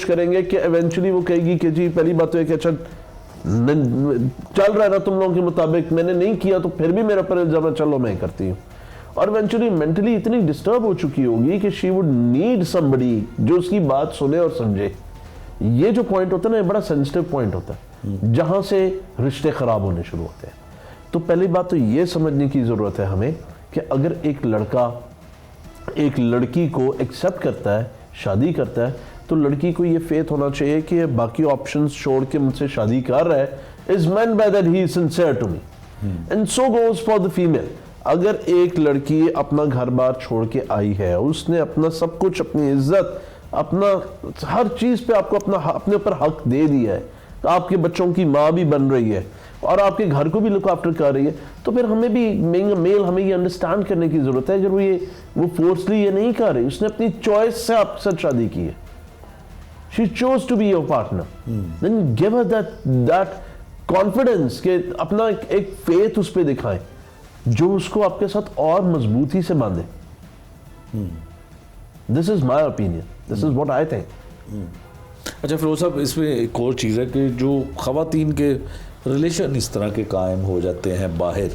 Speaker 5: करेंगे कि एवेंचुअली वो कहेगी कि जी पहली बात तो है कि अच्छा चल रहा है ना तुम लोगों के मुताबिक, मैंने नहीं किया तो फिर भी मेरा पर इल्जाम है, चलो मैं करती हूँ। और इवेंचुअली मेंटली इतनी डिस्टर्ब हो चुकी होगी कि शी वुड नीड समबडी जो उसकी बात सुने और समझे। ये जो पॉइंट होता है ना, ये बड़ा सेंसिटिव पॉइंट होता है जहां से रिश्ते खराब होने शुरू होते हैं। तो पहली बात तो ये समझने की जरूरत है हमें कि अगर एक लड़का एक लड़की को एक्सेप्ट करता है, शादी करता है, तो लड़की को ये फेथ होना चाहिए कि बाकी ऑप्शंस छोड़ के मुझसे शादी कर रहा है, is meant by that he is sincere to me, and so goes for the female. अगर एक लड़की अपना घर बार छोड़ के आई है, उसने अपना सब कुछ, अपनी इज्जत, अपना हर चीज पे आपको अपने ऊपर हक दे दिया है, तो आपके बच्चों की माँ भी बन रही है और आपके घर को भी लुक आफ्टर कर रही है, तो फिर हमें भी मेल हमें ये अंडरस्टैंड करने की जरूरत है। अगर वो फोर्सली ये नहीं कर रही, उसने अपनी चॉइस से आपके साथ शादी की है, she chose to be your partner, then give her that confidence कि अपना एक फेथ उस पर दिखाएं जो उसको आपके साथ और मजबूती से बांधे। This is my opinion, this is what I think.
Speaker 1: अच्छा फिरोज साहब, इसमें एक और चीज़ है कि जो ख़वातीन के रिलेशन इस तरह के कायम हो जाते हैं बाहर,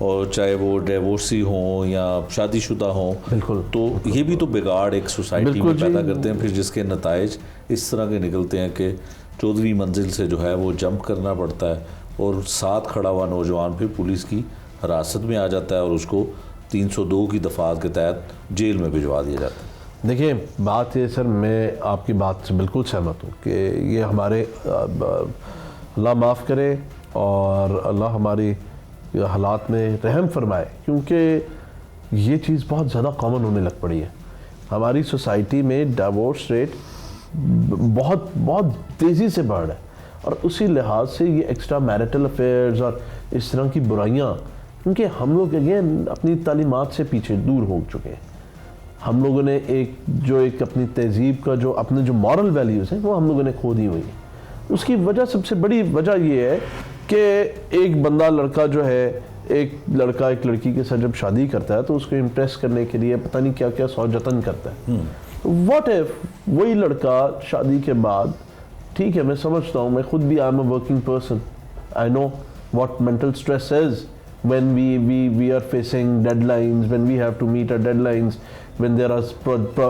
Speaker 1: और चाहे वो डिवोर्सी हों या शादीशुदा हों,
Speaker 5: बिल्कुल,
Speaker 1: तो ये भी तो बिगाड़ एक सोसाइटी में पैदा करते हैं, फिर जिसके नताइज इस तरह के निकलते हैं कि 14वीं मंजिल से जो है वो जंप करना पड़ता है और साथ खड़ा हुआ नौजवान फिर पुलिस की हिरासत में आ जाता है और उसको 302 की दफात के तहत जेल में भिजवा दिया जाता है।
Speaker 5: देखिए बात ये सर, मैं आपकी बात से बिल्कुल सहमत हूँ कि ये हमारे अल्लाह माफ़ करे और अल्लाह हमारी हालात में रहम फरमाए, क्योंकि ये चीज़ बहुत ज़्यादा कॉमन होने लग पड़ी है। हमारी सोसाइटी में डिवोर्स रेट बहुत बहुत तेज़ी से बढ़ रहा है, और उसी लिहाज से ये एक्स्ट्रा मैरिटल अफेयर्स और इस तरह की बुराइयाँ, क्योंकि हम लोग अगेन अपनी तालीमात से पीछे दूर हो चुके हैं। हम लोगों ने एक अपनी तहजीब का जो अपने जो मॉरल वैल्यूज़ हैं वो हम लोगों ने खो दी हुई है। उसकी वजह, सबसे बड़ी वजह ये है कि एक बंदा लड़का जो है, एक लड़का एक लड़की के साथ जब शादी करता है तो उसको इम्प्रेस करने के लिए पता नहीं क्या क्या सौ जतन करता है। व्हाट इफ वही लड़का शादी के बाद, ठीक है मैं समझता हूँ, मैं खुद भी I am a working person, I know what mental stress is when we are facing deadlines, when we have to meet our deadlines, when there are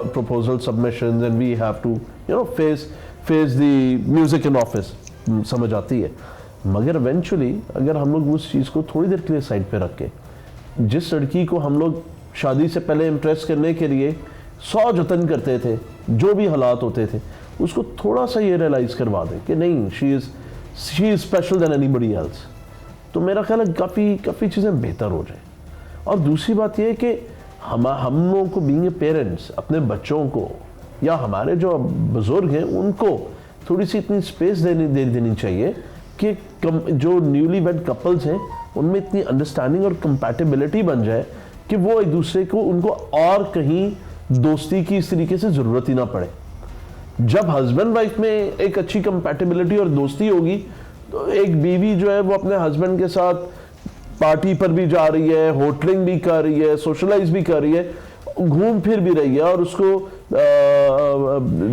Speaker 5: proposal submissions and we have to face the music in office, समझ आती है। मगर eventually अगर हम लोग उस चीज़ को थोड़ी देर के लिए साइड पे रख के, जिस लड़की को हम लोग शादी से पहले इम्प्रेस करने के लिए 100 जतन करते थे, जो भी हालात होते थे, उसको थोड़ा सा ये रियलाइज़ करवा दें कि नहीं, she is special than anybody else, तो मेरा ख्याल है काफ़ी चीज़ें बेहतर हो जाए। और दूसरी बात यह है कि हम लोगों को बीइंग ए पेरेंट्स अपने बच्चों को या हमारे जो बुज़ुर्ग हैं उनको थोड़ी सी इतनी स्पेस दे देनी चाहिए कि जो न्यूली वेड कपल्स हैं उनमें इतनी अंडरस्टैंडिंग और कंपैटिबिलिटी बन जाए कि वो एक दूसरे को, उनको और कहीं दोस्ती की इस तरीके से ज़रूरत ही ना पड़े। जब हस्बैंड वाइफ में एक अच्छी कंपैटिबिलिटी और दोस्ती होगी तो एक बीवी जो है वो अपने हस्बैंड के साथ पार्टी पर भी जा रही है, होटलिंग भी कर रही है, सोशलाइज भी कर रही है, घूम फिर भी रही है और उसको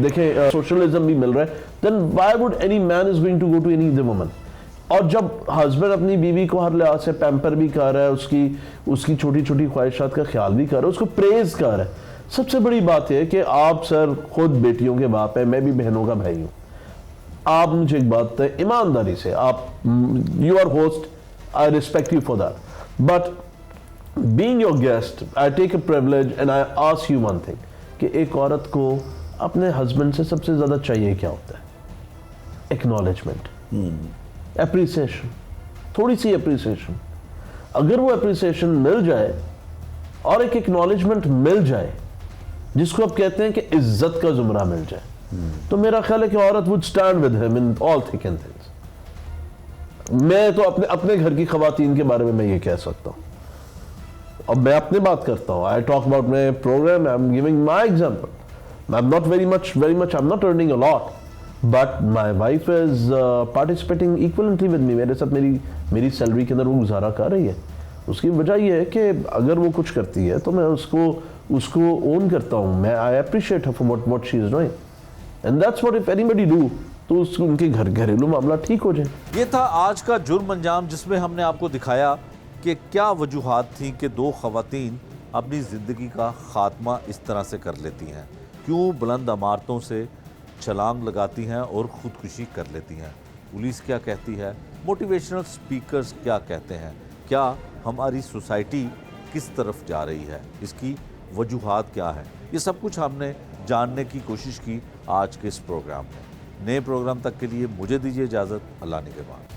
Speaker 5: देखें सोशलिज्म भी मिल रहा है, then why would any man is going to go to any other woman. और जब हस्बैंड अपनी बीवी को हर लिहाज से पैम्पर भी कर रहा है, उसकी छोटी छोटी ख्वाहिशात का ख्याल भी कर रहा है, उसको प्रेज कर रहा है। सबसे बड़ी बात है कि आप सर खुद बेटियों के बाप हैं, मैं भी बहनों का भाई हूँ। आप मुझे एक बात है ईमानदारी से, आप you are host, I respect you for that, but being your guest I take a privilege and I ask you one thing कि एक औरत को अपने हस्बैंड से सबसे ज़्यादा चाहिए क्या होता है? एक्नॉलेजमेंट, एप्रिसिएशन, थोड़ी सी अप्रिसिएशन, अगर वो अप्रिसिएशन मिल जाए और एक एक्नॉलेजमेंट मिल जाए जिसको आप कहते हैं कि इज्जत का जुमरा मिल जाए, तो मेरा ख्याल है कि औरत would stand with him in all thick and things. मैं तो अपने घर की खवातीन के बारे में मैं ये कह सकता हूँ। अब मैं अपनी बात करता हूँ, I talk about my programme, I am giving my example. I am not very much I am not earning a lot, but my wife is participating equivalently with me. मेरे साथ मेरी सैलरी के अंदर वो गुजारा कर रही है। उसकी वजह यह है कि अगर वो कुछ करती है तो मैं उसको ओन करता हूँ। मैं I appreciate her for what she is doing, and that's what if anybody do, तो उनके घरेलू मामला ठीक हो जाए।
Speaker 1: ये था आज का जुर्म अंजाम, जिसमें हमने आपको दिखाया कि क्या वजूहात थी कि दो खवातीन अपनी ज़िंदगी का खात्मा इस तरह से कर लेती हैं, क्यों बुलंद इमारतों से छलांग लगाती हैं और ख़ुदकुशी कर लेती हैं। पुलिस क्या कहती है, मोटिवेशनल स्पीकर्स क्या कहते हैं, क्या हमारी सोसाइटी किस तरफ जा रही है, इसकी वजूहात क्या है, ये सब कुछ हमने जानने की कोशिश की आज के इस प्रोग्राम में। नए प्रोग्राम तक के लिए मुझे दीजिए इजाज़त। अल्लाह निगहबान।